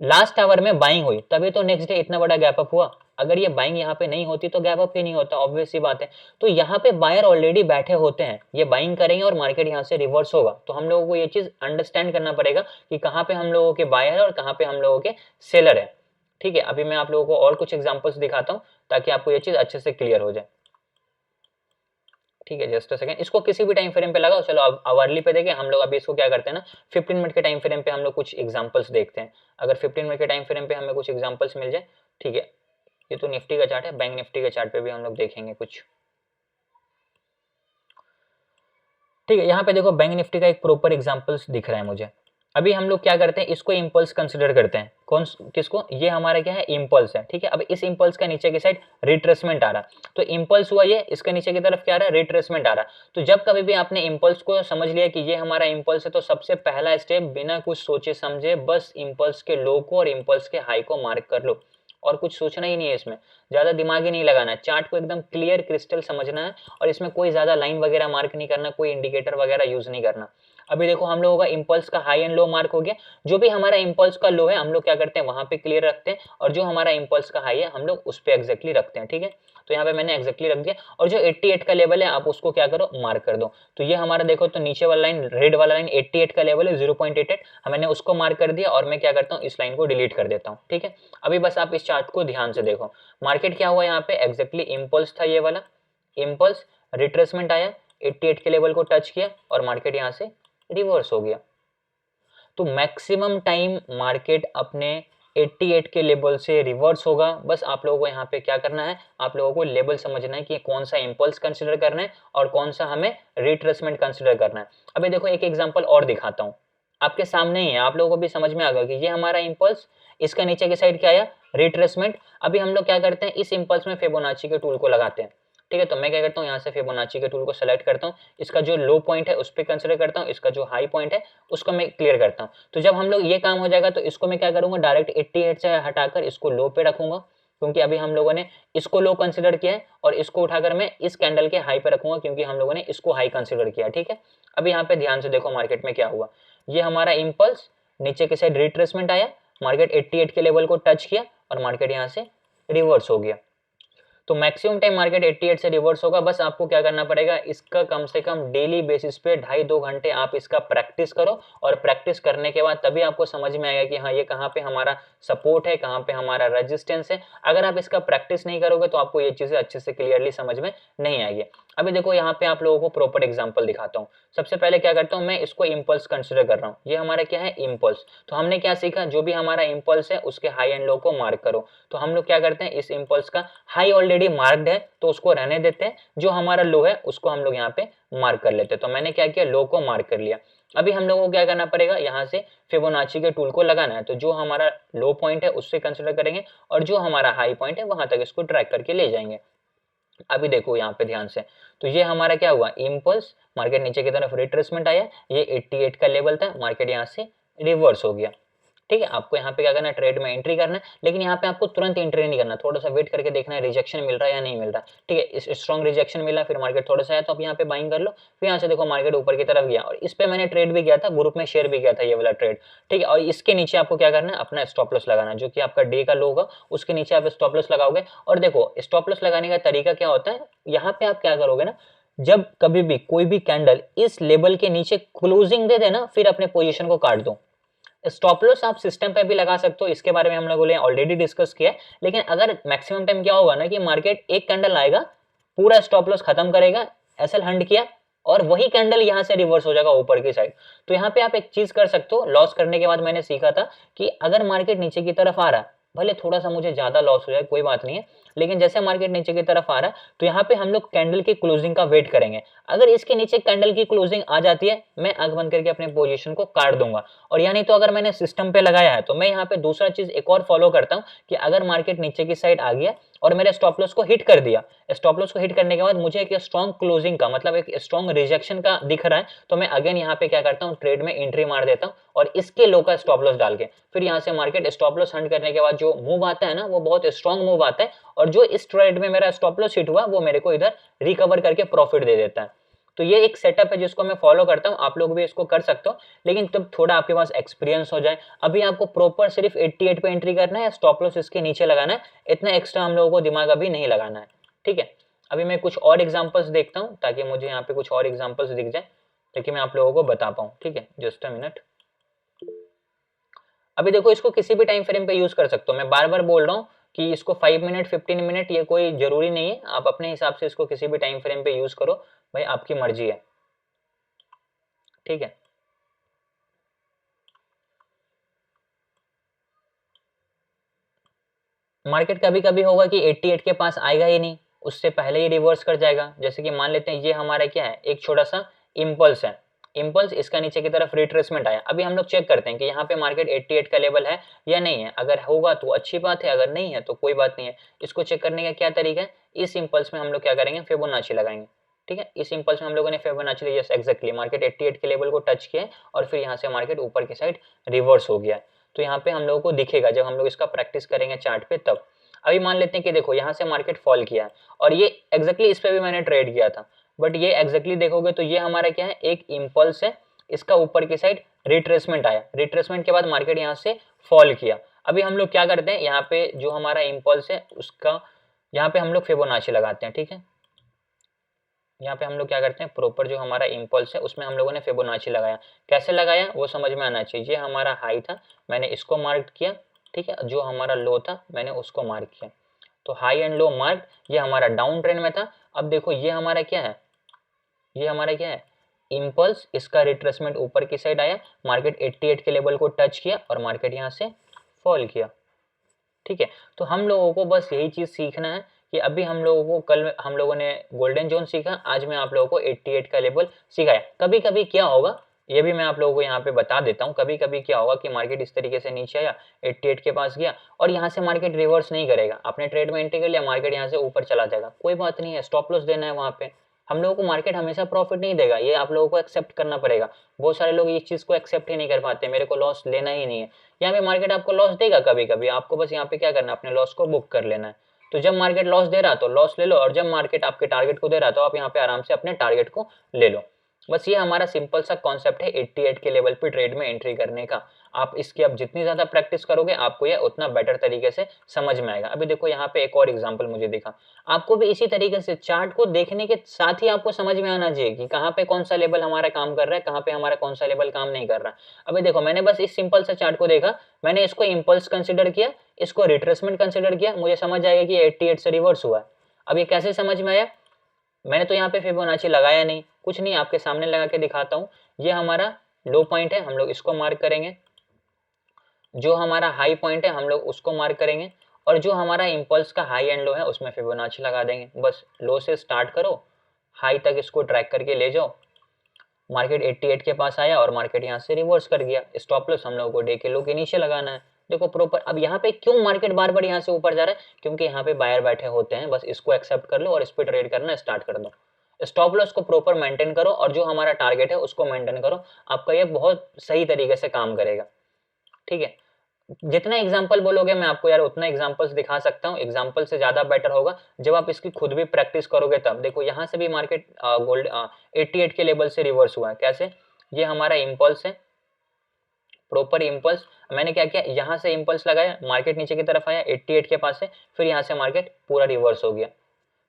लास्ट आवर में बाइंग हुई तभी तो नेक्स्ट डे इतना बड़ा गैप अप हुआ। अगर ये बाइंग यहाँ पे नहीं होती तो गैप अप ही नहीं होता, ऑब्वियस सी बात है। तो यहाँ पे बायर ऑलरेडी बैठे होते हैं, ये बाइंग करेंगे और मार्केट यहाँ से रिवर्स होगा। तो हम लोगों को ये चीज अंडरस्टैंड करना पड़ेगा कि कहाँ पे हम लोगों के बायर है और कहाँ पे हम लोगों के सेलर है, ठीक है। अभी मैं आप लोगों को और कुछ एग्जाम्पल्स दिखाता हूँ ताकि आपको ये चीज अच्छे से क्लियर हो जाए, ठीक है। जस्ट अ सेकंड, इसको किसी भी टाइम फ्रेम पे लगाओ। चलो अब आवरली पे देखें हम लोग। अभी इसको क्या करते हैं ना, 15 मिनट के टाइम फ्रेम पे हम लोग कुछ एग्जांपल्स देखते हैं। अगर 15 मिनट के टाइम फ्रेम पे हमें कुछ एग्जांपल्स मिल जाए, ठीक है। ये तो निफ्टी का चार्ट है, बैंक निफ्टी के चार्ट पे भी हम लोग देखेंगे कुछ, ठीक है। यहाँ पे देखो बैंक निफ्टी का एक प्रॉपर एग्जांपल्स दिख रहा है मुझे। अभी हम लोग क्या करते हैं, इसको इंपल्स कंसिडर करते हैं, किसको, ये हमारा क्या है, इम्पल्स है, ठीक है। अब इस इम्पल्स का नीचे की साइड रिट्रेसमेंट आ रहा, तो इम्पल्स हुआ ये, इसका नीचे की तरफ क्या आ रहा है, रिट्रेसमेंट आ रहा। तो जब कभी भी आपने इम्पल्स को समझ लिया कि ये हमारा इम्पल्स है, तो सबसे पहला स्टेप बिना कुछ सोचे समझे बस इम्पल्स के लो को और इम्पल्स के हाई को मार्क कर लो, और कुछ सोचना ही नहीं है, इसमें ज्यादा दिमाग ही नहीं लगाना है, चार्ट को एकदम क्लियर क्रिस्टल समझना है, और इसमें कोई ज्यादा लाइन वगैरह मार्क नहीं करना, कोई इंडिकेटर वगैरह यूज नहीं करना। अभी देखो हम लोगों का इम्पल्स का हाई एंड लो मार्क हो गया, जो भी हमारा इम्पल्स का लो है हम लोग क्या करते हैं वहां पे क्लियर रखते हैं, और जो हमारा इम्पल्स का हाई है हम लोग उस पे एग्जैक्टली रखते हैं, ठीक है। तो यहाँ पे मैंने एग्जैक्टली रख दिया, और जो 88 का लेवल है आप उसको क्या करो, मार्क कर दो। तो ये हमारा देखो, तो नीचे वाला लाइन, रेड वाला लाइन 88 का लेवल है, 0.88, मैंने उसको मार्क कर दिया, और मैं क्या करता हूँ इस लाइन को डिलीट कर देता हूँ, ठीक है। अभी बस आप इस चार्ट को ध्यान से देखो, मार्केट क्या हुआ यहाँ पे, एग्जैक्टली इम्पल्स था ये वाला, इम्पल्स रिट्रेसमेंट आया, 88 के लेवल को टच किया, और मार्केट यहाँ से रिवर्स हो गया। तो मैक्सिमम टाइम मार्केट अपने 88 के लेवल से रिवर्स होगा। बस आप लोगों को यहाँ पे क्या करना है, आप लोगों को लेवल समझना है कि कौन सा इंपल्स कंसीडर करना है और कौन सा हमें रिट्रेसमेंट कंसीडर करना है। अभी देखो एक एग्जांपल और दिखाता हूँ, आपके सामने ही है, आप लोगों को भी समझ में आ गया कि ये हमारा इंपल्स, इसका नीचे की साइड क्या आया, रिट्रेसमेंट। अभी हम लोग क्या करते हैं, इस इंपल्स में फिबोनाची के टूल को लगाते हैं, ठीक है। तो मैं क्या करता हूँ, यहाँ से फिबोनाची के टूल को सेलेक्ट करता हूँ, इसका जो लो पॉइंट है उस पर कंसिडर करता हूँ, इसका जो हाई पॉइंट है उसको मैं क्लियर करता हूँ। तो जब हम लोग ये काम हो जाएगा तो इसको मैं क्या करूंगा, डायरेक्ट 88 से हटाकर इसको लो पे रखूंगा, क्योंकि अभी हम लोगों ने इसको लो कंसिडर किया है, और इसको उठाकर मैं इस कैंडल के हाई पे रखूंगा, क्योंकि हम लोगों ने इसको हाई कंसिडर किया, ठीक है। अभी यहाँ पे ध्यान से देखो मार्केट में क्या हुआ, ये हमारा इंपल्स नीचे के साइड रिट्रेसमेंट आया, मार्केट 88 के लेवल को टच किया, और मार्केट यहाँ से रिवर्स हो गया। तो मैक्सिमम टाइम मार्केट 88 से रिवर्स होगा। बस आपको क्या करना पड़ेगा, इसका कम से कम डेली बेसिस पे 2.5-2 घंटे आप इसका प्रैक्टिस करो, और प्रैक्टिस करने के बाद तभी आपको समझ में आएगा कि हाँ ये कहाँ पे हमारा सपोर्ट है, कहाँ पे हमारा रेजिस्टेंस है। अगर आप इसका प्रैक्टिस नहीं करोगे तो आपको ये चीजें अच्छे से क्लियरली समझ में नहीं आएगी। अभी देखो यहाँ पे आप लोगों को प्रॉपर एग्जाम्पल दिखाता हूँ। सबसे पहले क्या करता हूँ, मैं इसको इम्पल्स कंसिडर कर रहा हूँ, ये हमारा क्या है, इम्पल्स। तो हमने क्या सीखा, जो भी हमारा इम्पल्स है उसके हाई एंड लो को मार्क करो। तो हम लोग क्या करते हैं, इस इम्पल्स का हाई ऑलरेडी मार्क्ड है तो उसको रहने देते हैं, जो हमारा लो है उसको हम लोग यहाँ पे मार्क कर लेते हैं। तो मैंने क्या किया, लो को मार्क कर लिया। अभी हम लोगों को क्या करना पड़ेगा, यहाँ से फिबोनाची के टूल को लगाना है। तो जो हमारा लो पॉइंट है उससे कंसिडर करेंगे, और जो हमारा हाई पॉइंट है वहां तक इसको ट्रैक करके ले जाएंगे। अभी देखो यहाँ पे ध्यान से, तो ये हमारा क्या हुआ, इम्पल्स, मार्केट नीचे की तरफ रिट्रेसमेंट आया, ये 88 का लेवल था, मार्केट यहाँ से रिवर्स हो गया, ठीक है। आपको यहाँ पे क्या करना है, ट्रेड में एंट्री करना है, लेकिन यहाँ पे आपको तुरंत एंट्री नहीं करना, थोड़ा सा वेट करके देखना है रिजेक्शन मिल रहा है या नहीं मिल रहा, ठीक है। इस स्ट्रॉन्ग रिजेक्शन मिला, फिर मार्केट थोड़ा सा आया तो आप यहाँ पे बाइंग कर लो। फिर यहाँ से देखो मार्केट ऊपर की तरफ गया, और इस पे मैंने ट्रेड भी किया था, ग्रुप में शेयर भी किया था ये वाला ट्रेड, ठीक है। और इसके नीचे आपको क्या करना है, अपना स्टॉप लॉस लगाना है, जो कि आपका डे का लो होगा उसके नीचे आप स्टॉप लॉस लगाओगे। और देखो स्टॉप लॉस लगाने का तरीका क्या होता है, यहाँ पे आप क्या करोगे ना, जब कभी भी कोई भी कैंडल इस लेवल के नीचे क्लोजिंग दे देना, फिर अपने पोजीशन को काट दो। स्टॉप लॉस आप सिस्टम पे भी लगा सकते हो, इसके बारे में हम लोगों ने ऑलरेडी डिस्कस किया है। लेकिन अगर मैक्सिमम टाइम क्या होगा ना कि मार्केट एक कैंडल आएगा, पूरा स्टॉप लॉस खत्म करेगा, एसएल हंड किया, और वही कैंडल यहां से रिवर्स हो जाएगा ऊपर की साइड। तो यहाँ पे आप एक चीज कर सकते हो, लॉस करने के बाद मैंने सीखा था कि अगर मार्केट नीचे की तरफ आ रहा है, भले थोड़ा सा मुझे ज्यादा लॉस हो जाए कोई बात नहीं है, लेकिन जैसे मार्केट नीचे की तरफ आ रहा है तो यहाँ पे हम लोग कैंडल की क्लोजिंग का वेट करेंगे। अगर इसके नीचे कैंडल की क्लोजिंग आ जाती है, मैं आंख बंद करके अपने पोजीशन को काट दूंगा। और या नहीं तो अगर मैंने सिस्टम पे लगाया है तो मैं यहाँ पे दूसरा चीज एक और फॉलो करता हूँ कि अगर मार्केट नीचे की साइड आ गया और मेरे स्टॉप लॉस को हिट कर दिया, स्टॉप लॉस को हिट करने के बाद मुझे एक स्ट्रॉन्ग क्लोजिंग का मतलब एक स्ट्रॉन्ग रिजेक्शन का दिख रहा है, तो मैं अगेन यहाँ पे क्या करता हूँ, ट्रेड में एंट्री मार देता हूँ, और इसके लो का स्टॉप लॉस डाल के फिर यहाँ से मार्केट स्टॉप लॉस हंट करने के बाद जो मूव आता है ना, वो बहुत स्ट्रॉन्ग मूव आता है, और जो इस ट्रेड में मेरा स्टॉप लॉस हिट हुआ वो मेरे को इधर रिकवर करके प्रॉफिट दे देता है। तो ये एक सेटअप है जिसको मैं फॉलो करता हूँ, आप लोग भी इसको कर सकते हो, लेकिन तब थोड़ा आपके पास एक्सपीरियंस हो जाए। अभी आपको प्रॉपर सिर्फ 88 पे एंट्री करना है, स्टॉप लॉस इसके नीचे लगाना है, इतना एक्स्ट्रा हम लोगों को दिमाग अभी नहीं लगाना है, ठीक है। अभी मैं कुछ और एग्जांपल्स देखता हूँ ताकि मुझे यहाँ पे कुछ और एग्जांपल्स दिख जाए, ताकि मैं आप लोगों को बता पाऊँ, ठीक है। Just a minute. अभी देखो इसको किसी भी टाइम फ्रेम पे यूज कर सकते हो, मैं बार बार बोल रहा हूँ कि इसको 5 मिनट 15 मिनट ये कोई जरूरी नहीं है, आप अपने हिसाब से इसको किसी भी टाइम फ्रेम पे यूज करो, भाई आपकी मर्जी है, ठीक है। मार्केट कभी कभी होगा कि 88 के पास आएगा ही नहीं, उससे पहले ही रिवर्स कर जाएगा। जैसे कि मान लेते हैं ये हमारा क्या है, एक छोटा सा इम्पल्स है, इम्पल्स, इसका नीचे की तरफ रिट्रेसमेंट आया। अभी हम लोग चेक करते हैं कि यहाँ पे मार्केट 88 का लेवल है या नहीं है। अगर होगा तो अच्छी बात है, अगर नहीं है तो कोई बात नहीं है। इसको चेक करने का क्या तरीका है, इस इम्पल्स में हम लोग क्या करेंगे, फिबोनाची लगाएंगे। ठीक है, इस इम्पल्स में हम लोगों ने फिबोनाची ली, यस एग्जैक्टली मार्केट 88 के लेवल को टच किया और फिर यहाँ से मार्केट ऊपर की साइड रिवर्स हो गया। तो यहाँ पे हम लोगों को दिखेगा जब हम लोग इसका प्रैक्टिस करेंगे चार्ट पे तब। अभी मान लेते हैं कि देखो यहाँ से मार्केट फॉल किया है और ये एग्जैक्टली इस पे भी मैंने ट्रेड किया था, बट ये एग्जैक्टली देखोगे तो ये हमारा क्या है, एक इम्पल्स है, इसका ऊपर की साइड रिट्रेसमेंट आया, रिट्रेसमेंट के बाद मार्केट यहाँ से फॉल किया। अभी हम लोग क्या करते हैं, यहाँ पे जो हमारा इम्पल्स है उसका यहाँ पे हम लोग फिबोनाची लगाते हैं। ठीक है, यहाँ पे हम लोग क्या करते हैं, प्रॉपर जो हमारा इम्पल्स है उसमें हम लोगों ने फिबोनाची लगाया। कैसे लगाया वो समझ में आना चाहिए। ये हमारा हाई था, मैंने इसको मार्क किया। ठीक है, जो हमारा लो था मैंने उसको मार्क किया। तो हाई एंड लो मार्क, ये हमारा डाउन ट्रेंड में था। अब देखो ये हमारा क्या है, ये हमारा क्या है, इम्पल्स, इसका रिट्रेसमेंट ऊपर की साइड आया, मार्केट 88 के लेवल को टच किया और मार्केट यहाँ से फॉल किया। ठीक है, तो हम लोगों को बस यही चीज सीखना है कि अभी हम लोगों को, कल हम लोगों ने गोल्डन जोन सीखा, आज मैं आप लोगों को 88 का लेवल सिखाया। कभी कभी क्या होगा ये भी मैं आप लोगों को यहाँ पे बता देता हूँ। कभी कभी क्या होगा कि मार्केट इस तरीके से नीचे आया, 88 के पास गया और यहाँ से मार्केट रिवर्स नहीं करेगा, आपने ट्रेड में एंट्री कर लिया, मार्केट यहाँ से ऊपर चला जाएगा, कोई बात नहीं है, स्टॉप लॉस देना है वहाँ पे। हम लोगों को मार्केट हमेशा प्रॉफिट नहीं देगा, ये आप लोगों को एक्सेप्ट करना पड़ेगा। बहुत सारे लोग इस चीज को एक्सेप्ट ही नहीं कर पाते, मेरे को लॉस लेना ही नहीं है। यहाँ पे मार्केट आपको लॉस देगा कभी कभी, आपको बस यहाँ पे क्या करना है, अपने लॉस को बुक कर लेना है। तो जब मार्केट लॉस दे रहा तो लॉस ले लो, और जब मार्केट आपके टारगेट को दे रहा तो आप यहाँ पे आराम से अपने टारगेट को ले लो। बस ये हमारा सिंपल सा कॉन्सेप्ट है 88 के लेवल पे ट्रेड में एंट्री करने का। आप इसकी अब जितनी ज्यादा प्रैक्टिस करोगे आपको ये उतना बेटर तरीके से समझ में आएगा। अभी देखो यहाँ पे एक और एग्जांपल मुझे दिखा, आपको भी इसी तरीके से चार्ट को देखने के साथ ही आपको समझ में आना चाहिए कि कहाँ पे कौन सा लेवल हमारा काम कर रहा है, कहाँ पे हमारा कौन सा लेवल काम नहीं कर रहा है। अभी देखो मैंने बस इस सिंपल सा चार्ट को देखा, मैंने इसको इम्पल्स कंसिडर किया, इसको रिट्रेसमेंट कंसिडर किया, मुझे समझ आएगा कि 88 से रिवर्स हुआ है। अब ये कैसे समझ में आया, मैंने तो यहाँ पे फिबोनाची लगाया नहीं, कुछ नहीं, आपके सामने लगा के दिखाता हूँ। ये हमारा लो पॉइंट है, हम लोग इसको मार्क करेंगे। जो हमारा हाई पॉइंट है हम लोग उसको मार्क करेंगे, और जो हमारा इम्पल्स का हाई एंड लो है उसमें फिबोनाची लगा देंगे। बस लो से स्टार्ट करो, हाई तक इसको ट्रैक करके ले जाओ। मार्केट 88 के पास आया और मार्केट यहाँ से रिवर्स कर गया। स्टॉप लॉस हम लोगों को डे के लो के नीचे लगाना है। देखो प्रॉपर, अब यहाँ पे क्यों मार्केट बार बार यहाँ से ऊपर जा रहा है, क्योंकि यहाँ पे बायर बैठे होते हैं। बस इसको एक्सेप्ट कर लो और इस पर ट्रेड करना स्टार्ट कर दो। स्टॉप लॉस को प्रॉपर मेंटेन करो और जो हमारा टारगेट है उसको मेंटेन करो, आपका ये बहुत सही तरीके से काम करेगा। ठीक है, जितना एग्जाम्पल बोलोगे मैं आपको यार उतना एग्जाम्पल्स दिखा सकता हूँ, एग्जाम्पल से ज्यादा बेटर होगा जब आप इसकी खुद भी प्रैक्टिस करोगे तब। देखो यहाँ से भी मार्केट गोल्ड 88 के लेवल से रिवर्स हुआ है। कैसे, ये हमारा इम्पल्स है, प्रॉपर इम्पल्स, मैंने क्या किया, यहाँ से इम्पल्स लगाया, मार्केट नीचे की तरफ आया 88 के पास से, फिर यहाँ से मार्केट पूरा रिवर्स हो गया।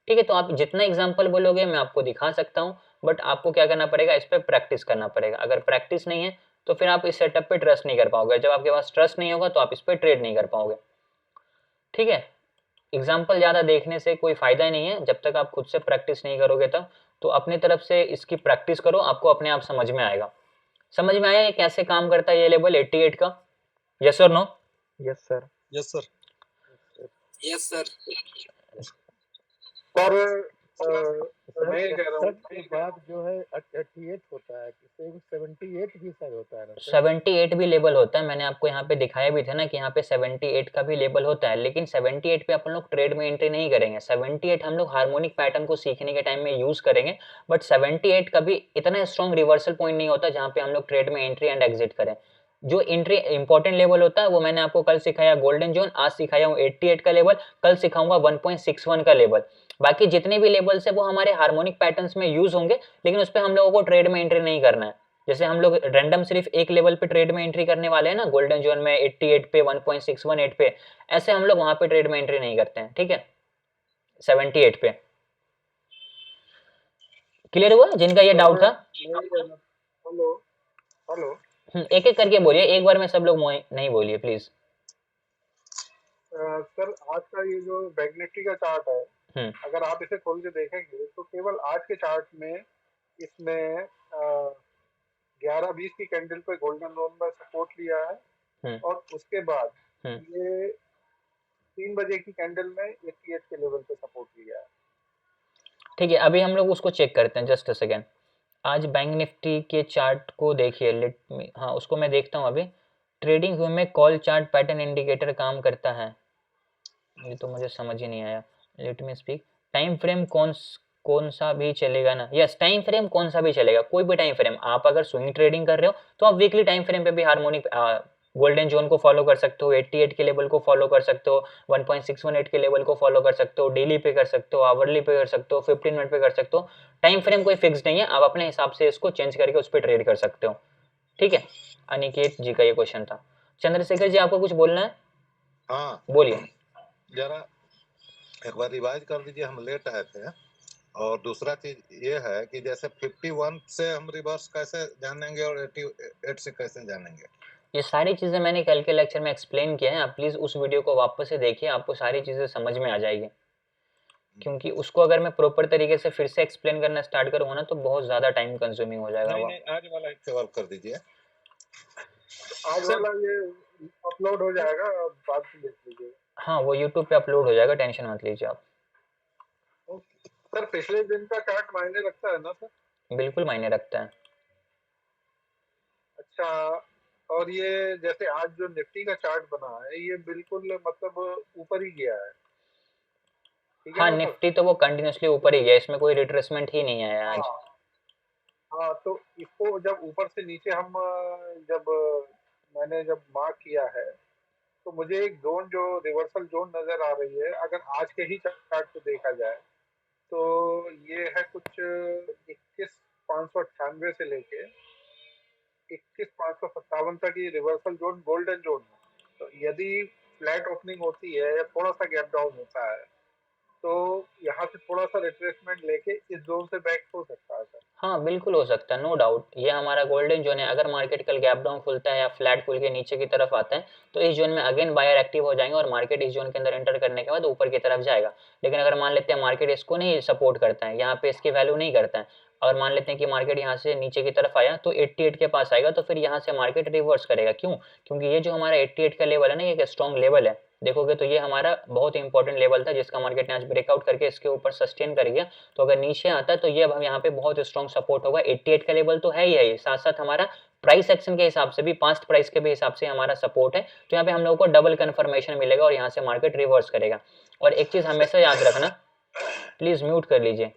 ठीक है, तो आप जितना एग्जाम्पल बोलोगे मैं आपको दिखा सकता हूँ, बट आपको क्या करना पड़ेगा, इस पर प्रैक्टिस करना पड़ेगा। अगर प्रैक्टिस नहीं है तो फिर आप इस सेटअप पे ट्रस्ट नहीं कर पाओगे, जब आपके पास ट्रस्ट नहीं होगा तो आप इस पर ट्रेड नहीं कर पाओगे। ठीक है, एग्जाम्पल ज्यादा देखने से कोई फायदा ही नहीं है जब तक आप खुद से प्रैक्टिस नहीं करोगे तब। तो अपनी तरफ से इसकी प्रैक्टिस करो, आपको अपने आप समझ में आएगा। समझ में आया ये कैसे काम करता है ये लेवल 88 का, यस और no? Yes sir. Yes sir. Yes sir. Sir मैं कह रहा हूँ के बाद जो है 88 होता है, किसी को 78 भी सर होता है ना सर? 78 भी लेवल होता है, मैंने आपको यहाँ पे दिखाया भी था ना कि यहाँ पे 78 का भी लेवल होता है, लेकिन 78 पे अपन लोग ट्रेड में एंट्री नहीं करेंगे। 78 हम लोग हार्मोनिक पैटर्न को सीखने के टाइम में यूज करेंगे, बट 78 कभी इतना स्ट्रॉन्ग रिवर्सल पॉइंट नहीं होता जहाँ पे हम लोग ट्रेड में एंट्री एंड एग्जिट करें। जो एंट्री इंपॉर्टेंट लेवल होता है वो मैंने आपको कल सिखाया गोल्डन जोन, आज सिखाया हूँ 88 का लेवल, कल सिखाऊंगा 1.61 का लेवल। बाकी जितने भी लेवल्स है वो हमारे हार्मोनिक पैटर्न्स में यूज होंगे, लेकिन उस पर हम लोगों को ट्रेड में एंट्री नहीं करना है। जैसे हम लोग रैंडम सिर्फ एक लेवल पे ट्रेड में एंट्री करने वाले हैं ना, गोल्डन जोन में 88 पे, 1.618 पे, ऐसे हम लोग वहां पे ट्रेड में एंट्री नहीं करते हैं। ठीक है, 78 पे क्लियर हुआ जिनका ये डाउट था? हेलो हेलो एक एक करके बोलिए, एक बार में सब लोग नहीं बोलिए प्लीज। सर आज का ये जो बैंक निफ्टी का चार्ट है, अगर आप इसे खोल के देखेंगे तो केवल आज के चार्ट में इसने 11-20 की कैंडल पे गोल्डन जोन में सपोर्ट लिया है, और उसके बाद ये 3 बजे की कैंडल में 88 के लेवल पे सपोर्ट लिया है। ठीक है, अभी हम लोग उसको चेक करते हैं, जस्ट अ सेकेंड। आज बैंक निफ्टी के चार्ट को देखिए, हाँ उसको मैं देखता हूँ अभी। ट्रेडिंग व्यू में कॉल चार्ट पैटर्न इंडिकेटर काम करता है, ये तो मुझे समझ ही नहीं आया। Let me speak. Time frame कौन सा भी चलेगा ना? यस, टाइम फ्रेम कौन सा भी चलेगा, कोई भी टाइम फ्रेम। आप अगर स्विंग ट्रेडिंग कर रहे हो तो आप वीकली टाइम फ्रेम पे भी हार्मोनिक गोल्डन जोन को फॉलो कर सकते हो, 88 के लेवल को फॉलो कर सकते हो, 1.618 के लेवल को फॉलो कर सकते हो, डेली पे कर सकते हो, आवरली पे कर सकते हो, 15 मिनट पे कर सकते हो। टाइम फ्रेम कोई फिक्स नहीं है, आप अपने हिसाब से इसको चेंज करके उस पर ट्रेड कर सकते हो। ठीक है, अनिकेत जी का ये क्वेश्चन था। चंद्रशेखर जी आपको कुछ बोलना है? हाँ बोलिए। जरा एक बार रिवाइज कर दीजिए, हम लेट आए थे। और दूसरा चीज ये है कि जैसे 51 से हम रिवर्स कैसे जानेंगे और 88 से कैसे जानेंगे? ये सारी चीज़ें मैंने कल के लेक्चर में एक्सप्लेन किया है, आप प्लीज़ उस वीडियो को वापस से देखिए, आपको सारी चीज़ें समझ में आ जाएगी। क्योंकि उसको अगर मैं प्रॉपर तरीके से फिर से एक्सप्लेन करना स्टार्ट करूँगा ना तो बहुत ज़्यादा टाइम कंज्यूमिंग हो जाएगा। नहीं, आज वाला एक सवाल कर दीजिए। आज वाला ये अपलोड हो जाएगा, बाद में देख लीजिए। हाँ, वो यूट्यूब पे अपलोड हो जाएगा, टेंशन मत लीजिए आप। सर पिछले दिन का चार्ट मायने रखता है ना सर? बिल्कुल मायने रखता है। अच्छा, और ये जैसे आज जो निफ्टी का चार्ट बना है ये बिल्कुल मतलब ऊपर ही गया है, ठीक है हाँ, ना सर? निफ्टी तो वो कंटिन्यूसली ऊपर ही गया, इसमें कोई रिट्रेसमेंट ही नहीं आया आज। हाँ, तो इसको जब ऊपर से नीचे हम मैंने जब मार्क किया है तो मुझे एक जोन जो रिवर्सल जोन नजर आ रही है, अगर आज के ही चार्ट को देखा जाए तो ये है कुछ 21,598 से लेके 21,557 तक ये रिवर्सल जोन गोल्डन जोन है। तो यदि फ्लैट ओपनिंग होती है या थोड़ा सा गैप डाउन होता है तो यहाँ से थोड़ा सा रिट्रेसमेंट लेके इस जोन से बैक हो सकता है सर। हाँ बिल्कुल हो सकता है, नो डाउट। ये हमारा गोल्डन जोन है। अगर मार्केट कल गैप डाउन खुलता है या फ्लैट खुल के नीचे की तरफ आता है तो इस जोन में अगेन बायर एक्टिव हो जाएंगे और मार्केट इस जोन के अंदर एंटर करने के बाद ऊपर की तरफ जाएगा। लेकिन अगर मान लेते हैं मार्केट इसको नहीं सपोर्ट करता है, यहाँ पे इसकी वैल्यू नहीं करता है, और मान लेते हैं कि मार्केट यहाँ से नीचे की तरफ आया तो 88 के पास आएगा, तो फिर यहाँ से मार्केट रिवर्स करेगा। क्यों? क्योंकि ये जो हमारा 88 का लेवल है ना, ये एक स्ट्रॉन्ग लेवल है। देखोगे तो ये हमारा बहुत इंपॉर्टेंट लेवल था जिसका मार्केट ने आज ब्रेकआउट करके इसके ऊपर सस्टेन कर गया। तो अगर नीचे आता है तो ये अब यहाँ पे बहुत स्ट्रॉन्ग सपोर्ट होगा। 88 का लेवल तो है ही है, साथ साथ हमारा प्राइस एक्शन के हिसाब से भी, पास्ट प्राइस के भी हिसाब से हमारा सपोर्ट है। तो यहाँ पे हम लोगों को डबल कंफर्मेशन मिलेगा और यहाँ से मार्केट रिवर्स करेगा। और एक चीज हमेशा याद रखना, प्लीज म्यूट कर लीजिए।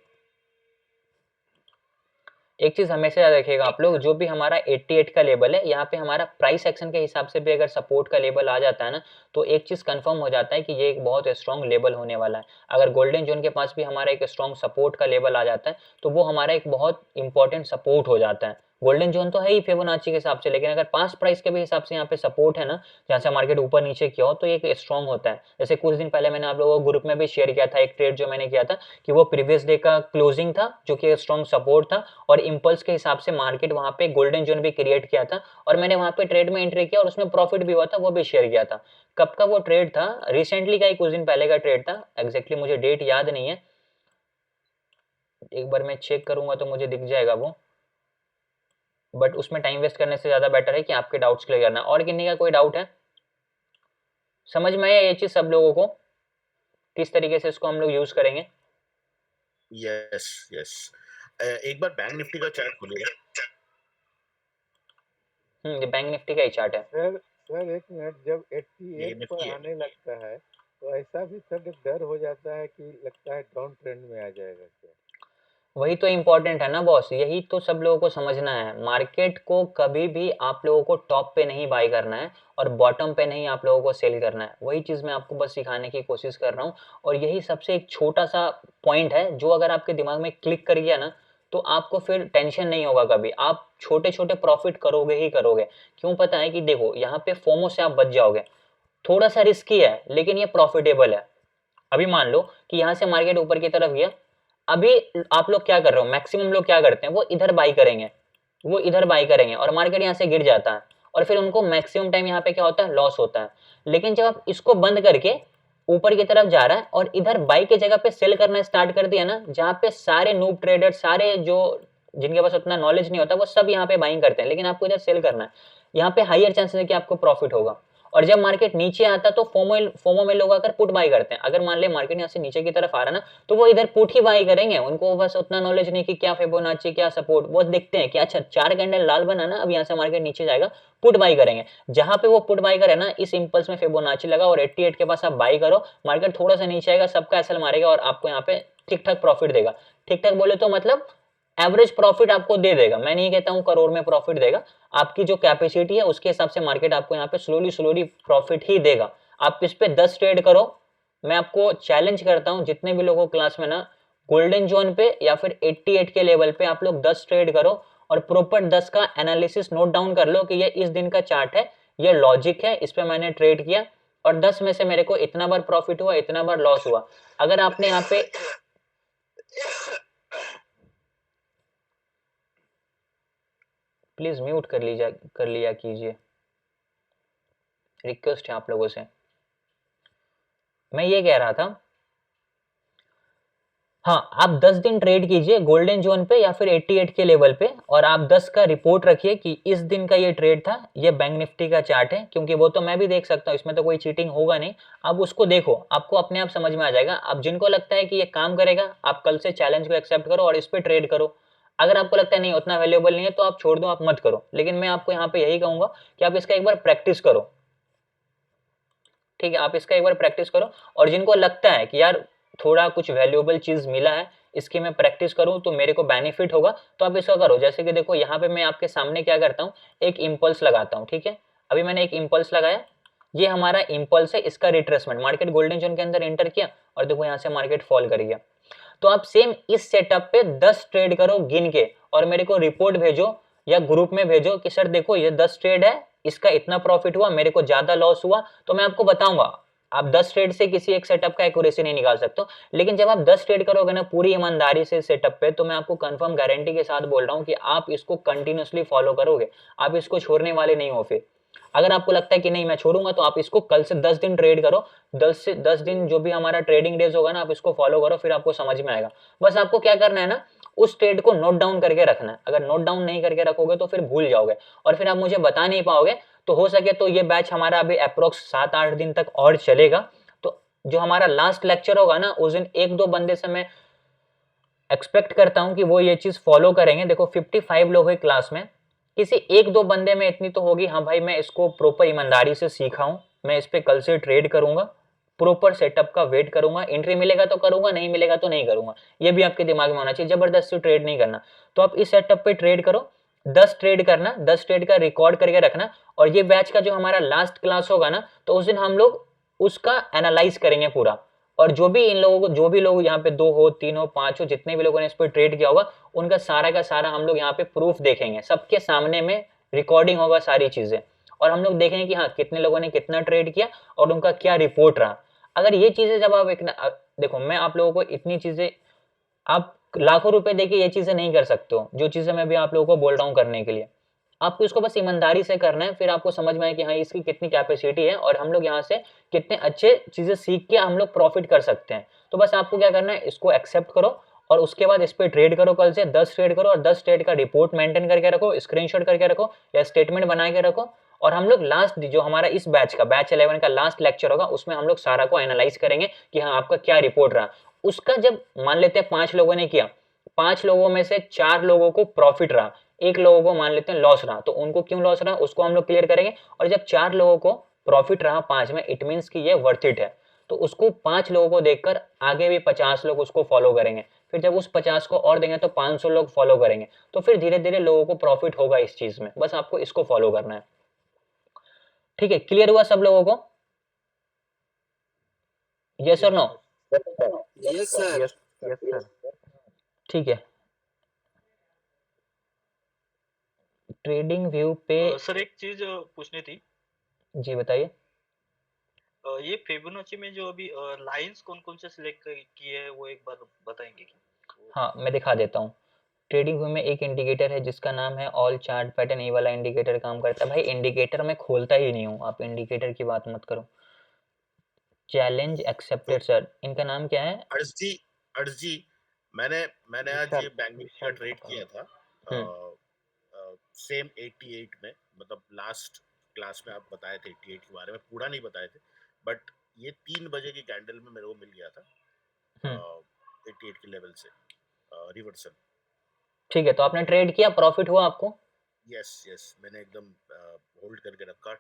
एक चीज हमेशा याद रखिएगा आप लोग, जो भी हमारा 88 का लेवल है, यहाँ पे हमारा प्राइस एक्शन के हिसाब से भी अगर सपोर्ट का लेवल आ जाता है ना तो एक चीज कंफर्म हो जाता है कि ये एक बहुत स्ट्रॉन्ग लेवल होने वाला है। अगर गोल्डन जोन के पास भी हमारा एक स्ट्रॉन्ग सपोर्ट का लेवल आ जाता है तो वो हमारा एक बहुत इंपॉर्टेंट सपोर्ट हो जाता है। गोल्डन जोन तो है ही फिबोनाची के हिसाब से, लेकिन अगर पास्ट प्राइस के भी हिसाब से यहाँ पे सपोर्ट है ना, जहाँ से मार्केट ऊपर नीचे किया हो, तो एक स्ट्रॉन्ग होता है। जैसे कुछ दिन पहले मैंने आप लोगों को ग्रुप में भी शेयर किया था एक ट्रेड जो मैंने किया था, कि वो प्रीवियस डे का क्लोजिंग था जो कि स्ट्रॉन्ग सपोर्ट था, और इंपल्स के हिसाब से मार्केट वहां पे गोल्डन जोन भी क्रिएट किया था, और मैंने वहां पे ट्रेड में एंट्री किया और उसमें प्रॉफिट भी हुआ था, वो भी शेयर किया था। कब का वो ट्रेड था? रिसेंटली का ही, कुछ दिन पहले का ट्रेड था। एग्जैक्टली मुझे डेट याद नहीं है, एक बार मैं चेक करूंगा तो मुझे दिख जाएगा वो। बट उसमें टाइम वेस्ट करने से ज्यादा बेटर है कि आपके डाउट्स क्लियर करना। और किन्हीं का कोई डाउट है? समझ में आया ये चीज सब लोगों को, किस तरीके से इसको हम लोग यूज करेंगे? Yes yes. एक बार बैंक निफ्टी का चार्ट खोलिएगा। ये बैंक निफ्टी का ही चार्ट है। सर एक मिनट, जब 88 पर आने लगता है तो ऐसा भी सर डर हो जाता है कि लगता है डाउन ट्रेंड में आ जाएगा क्या? वही तो इम्पोर्टेंट है ना बॉस, यही तो सब लोगों को समझना है। मार्केट को कभी भी आप लोगों को टॉप पे नहीं बाय करना है और बॉटम पे नहीं आप लोगों को सेल करना है। वही चीज़ मैं आपको बस सिखाने की कोशिश कर रहा हूँ, और यही सबसे एक छोटा सा पॉइंट है जो अगर आपके दिमाग में क्लिक कर गया ना तो आपको फिर टेंशन नहीं होगा कभी, आप छोटे छोटे प्रॉफिट करोगे ही करोगे। क्यों? पता है कि देखो यहाँ पे फोमो से आप बच जाओगे, थोड़ा सा रिस्की है लेकिन ये प्रॉफिटेबल है। अभी मान लो कि यहाँ से मार्केट ऊपर की तरफ गया, अभी आप लोग क्या कर रहे हो, मैक्सिमम लोग क्या करते हैं, वो इधर बाई करेंगे, वो इधर बाई करेंगे और मार्केट यहाँ से गिर जाता है, और फिर उनको मैक्सिमम टाइम यहाँ पे क्या होता है, लॉस होता है। लेकिन जब आप इसको बंद करके ऊपर की तरफ जा रहा है और इधर बाई की जगह पे सेल करना स्टार्ट कर दिया ना, जहाँ पे सारे नूब ट्रेडर, सारे जो जिनके पास उतना नॉलेज नहीं होता, वो सब यहाँ पे बाइंग करते हैं, लेकिन आपको इधर सेल करना है, यहाँ पे हाइयर चांसेस है कि आपको प्रॉफिट होगा। और जब मार्केट नीचे आता तो फोमो में लोग आकर पुट बाई करते हैं। अगर मान ले मार्केट यहाँ से नीचे की तरफ आ रहा ना तो वो इधर पुट ही बाई करेंगे, उनको बस उतना नॉलेज नहीं कि क्या फिबोनाची क्या सपोर्ट, वो देखते हैं कि अच्छा 4 कैंडल लाल बना ना, अब यहाँ से मार्केट नीचे जाएगा, पुट बाई करेंगे। जहां पे वो पुट बाई करे ना इस इंपल्स में फिबोनाची लगा और 88 के पास आप बाई करो, मार्केट थोड़ा सा नीचे आएगा, सबका एसएल मारेगा और आपको यहाँ पे ठीक ठाक प्रॉफिट देगा। ठीक ठाक बोले तो मतलब एवरेज प्रॉफिट आपको दे देगा, मैं नहीं कहता हूं करोड़ में प्रॉफिट देगा, आपकी जो कैपेसिटी है उसके हिसाब से मार्केट आपको यहाँ पे स्लोली प्रॉफिट ही देगा। आप इस पे 10 ट्रेड करो, मैं आपको चैलेंज करता हूं जितने भी लोगों क्लास में ना गोल्डन जोन पे या फिर 88 के लेवल पे आप लोग 10 ट्रेड करो और प्रॉपर 10 का एनालिसिस नोट डाउन कर लो कि ये इस दिन का चार्ट है, ये लॉजिक है, इस पे मैंने ट्रेड किया और 10 में से मेरे को इतना बार प्रॉफिट हुआ, इतना बार लॉस हुआ। अगर आपने यहाँ पे प्लीज म्यूट कर लिया कीजिए, रिक्वेस्ट है आप लोगों से। मैं ये कह रहा था, हाँ आप 10 दिन ट्रेड कीजिए गोल्डन जोन पे या फिर 88 के लेवल पे और आप 10 का रिपोर्ट रखिए कि इस दिन का ये ट्रेड था, ये बैंक निफ्टी का चार्ट है, क्योंकि वो तो मैं भी देख सकता हूँ, इसमें तो कोई चीटिंग होगा नहीं। आप उसको देखो, आपको अपने आप समझ में आ जाएगा। आप जिनको लगता है कि ये काम करेगा आप कल से चैलेंज को एक्सेप्ट करो और इस पर ट्रेड करो। अगर आपको लगता है नहीं उतना वैल्यूएबल नहीं है तो आप छोड़ दो, आप मत करो। लेकिन मैं आपको यहाँ पे यही कहूंगा कि आप इसका एक बार प्रैक्टिस करो, ठीक है, आप इसका एक बार प्रैक्टिस करो। और जिनको लगता है कि यार थोड़ा कुछ वैल्यूएबल चीज मिला है, इसकी मैं प्रैक्टिस करूं तो मेरे को बेनिफिट होगा, तो आप इसका करो। जैसे कि देखो यहाँ पे मैं आपके सामने क्या करता हूँ, एक इंपल्स लगाता हूँ, ठीक है, अभी मैंने एक इंपल्स लगाया, ये हमारा इंपल्स है, इसका रिट्रेसमेंट, मार्केट गोल्डन जोन के अंदर एंटर किया और देखो यहाँ से मार्केट फॉल कर गया। तो आप सेम इस सेटअप पे 10 ट्रेड करो गिन के और मेरे को रिपोर्ट भेजो या ग्रुप में भेजो कि सर देखो ये 10 ट्रेड है, इसका इतना प्रॉफिट हुआ, मेरे को ज्यादा लॉस हुआ, तो मैं आपको बताऊंगा। आप 10 ट्रेड से किसी एक सेटअप का एक्यूरेसी नहीं निकाल सकते, लेकिन जब आप 10 ट्रेड करोगे ना पूरी ईमानदारी से सेटअप पे, तो मैं आपको कंफर्म गारंटी के साथ बोल रहा हूं कि आप इसको कंटिन्यूअसली फॉलो करोगे, आप इसको छोड़ने वाले नहीं हो। फिर अगर आपको लगता है कि नहीं मैं छोड़ूंगा, तो आप इसको कल से 10 दिन ट्रेड करो, 10 दिन जो भी हमारा ट्रेडिंग डेज होगा ना, आप इसको फॉलो करो, फिर आपको समझ में आएगा। बस आपको क्या करना है ना, उस ट्रेड को नोट डाउन करके रखना है। अगर नोट डाउन नहीं करके रखोगे तो फिर भूल जाओगे और फिर आप मुझे बता नहीं पाओगे। तो हो सके तो ये बैच हमारा अभी अप्रोक्स 7-8 दिन तक और चलेगा। तो जो हमारा लास्ट लेक्चर होगा ना, उस दिन 1-2 बंदे से मैं एक्सपेक्ट करता हूं कि वो ये चीज फॉलो करेंगे। देखो 55 लोग हैं क्लास में, किसी 1-2 बंदे में इतनी तो होगी, हाँ भाई मैं इसको प्रॉपर ईमानदारी से सीखा हूं, मैं इस पे कल से ट्रेड करूंगा, प्रॉपर सेटअप का वेट करूंगा, एंट्री मिलेगा तो करूंगा, नहीं मिलेगा तो नहीं करूंगा। ये भी आपके दिमाग में होना चाहिए, जबरदस्ती ट्रेड नहीं करना। तो आप इस सेटअप पे ट्रेड करो, 10 ट्रेड करना, 10 ट्रेड का रिकॉर्ड करके रखना। और ये बैच का जो हमारा लास्ट क्लास होगा ना, तो उस दिन हम लोग उसका एनालाइज करेंगे पूरा। और जो भी इन लोगों को, जो भी लोग यहाँ पे 2 हो 3 हो 5 हो, जितने भी लोगों ने इस पर ट्रेड किया होगा, उनका सारा का सारा हम लोग यहाँ पे प्रूफ देखेंगे, सबके सामने में रिकॉर्डिंग होगा सारी चीजें, और हम लोग देखेंगे कि हाँ कितने लोगों ने कितना ट्रेड किया और उनका क्या रिपोर्ट रहा। अगर ये चीजें जब आप एक देखो, मैं आप लोगों को इतनी चीजें, आप लाखों रुपए देके ये चीजें नहीं कर सकते हो, जो चीजें मैं भी आप लोगों को बोल रहा हूँ करने के लिए। आपको इसको बस ईमानदारी से करना है, फिर आपको समझ में आए कि हाँ इसकी कितनी कैपेसिटी है और हम लोग यहाँ से कितने अच्छे चीजें सीख के हम लोग प्रॉफिट कर सकते हैं। तो बस आपको क्या करना है, इसको एक्सेप्ट करो और उसके बाद इस पर ट्रेड करो, कल से 10 ट्रेड करो और 10 ट्रेड का रिपोर्ट मेंटेन करके रखो, स्क्रीनशॉट करके रखो या स्टेटमेंट बना के रखो। और हम लोग लास्ट जो हमारा इस बैच का बैच 11 का लास्ट लेक्चर होगा, उसमें हम लोग सारा को एनालाइज करेंगे कि हाँ आपका क्या रिपोर्ट रहा। उसका जब मान लेते हैं 5 लोगों ने किया, 5 लोगों में से 4 लोगों को प्रॉफिट रहा, 1 लोगों को मान लेते हैं लॉस रहा, तो उनको क्यों लॉस रहा उसको हम लोग क्लियर करेंगे। और जब 4 लोगों को प्रॉफिट रहा 5 में, इट मीन्स कि ये वर्थ इट है, तो उसको 5 लोगों को देखकर आगे भी 50 लोग उसको फॉलो करेंगे। फिर जब उस 50 को और देंगे तो 500 लोग फॉलो करेंगे, तो फिर धीरे धीरे लोगों को प्रॉफिट होगा इस चीज में। बस आपको इसको फॉलो करना है, ठीक है। क्लियर हुआ सब लोगों को? यस और no? Yes sir. Yes sir. ठीक है। ट्रेडिंग व्यू पे सर एक चीज पूछनी थी। जी बताइए। ये फिबोनाची में जो अभी लाइंस कौन कौन से सिलेक्ट किए हैं वो एक बार बताएंगे क्या? हाँ मैं दिखा देता हूँ। ट्रेडिंग व्यू में एक इंडिकेटर है जिसका नाम है ऑल चार्ट पैटर्न, ये वाला इंडिकेटर काम करता है। भाई इंडिकेटर मैं खोलता ही नहीं हूँ, आप इंडिकेटर की बात मत करो। चैलेंज एक्सेप्टेड सर, इनका नाम क्या है? अर्श जी मैंने आज ये बैंक निफ्टी का ट्रेड किया था सेम 88 में, मतलब लास्ट क्लास में आप बताए थे 88 के बारे में, पूरा नहीं बताए थे, बट ये 3 बजे की कैंडल में मेरे को मिल गया था 88 के लेवल से रिवर्सल। ठीक है, तो आपने ट्रेड किया, प्रॉफिट हुआ आपको? यस मैंने एकदम होल्ड करके रखा,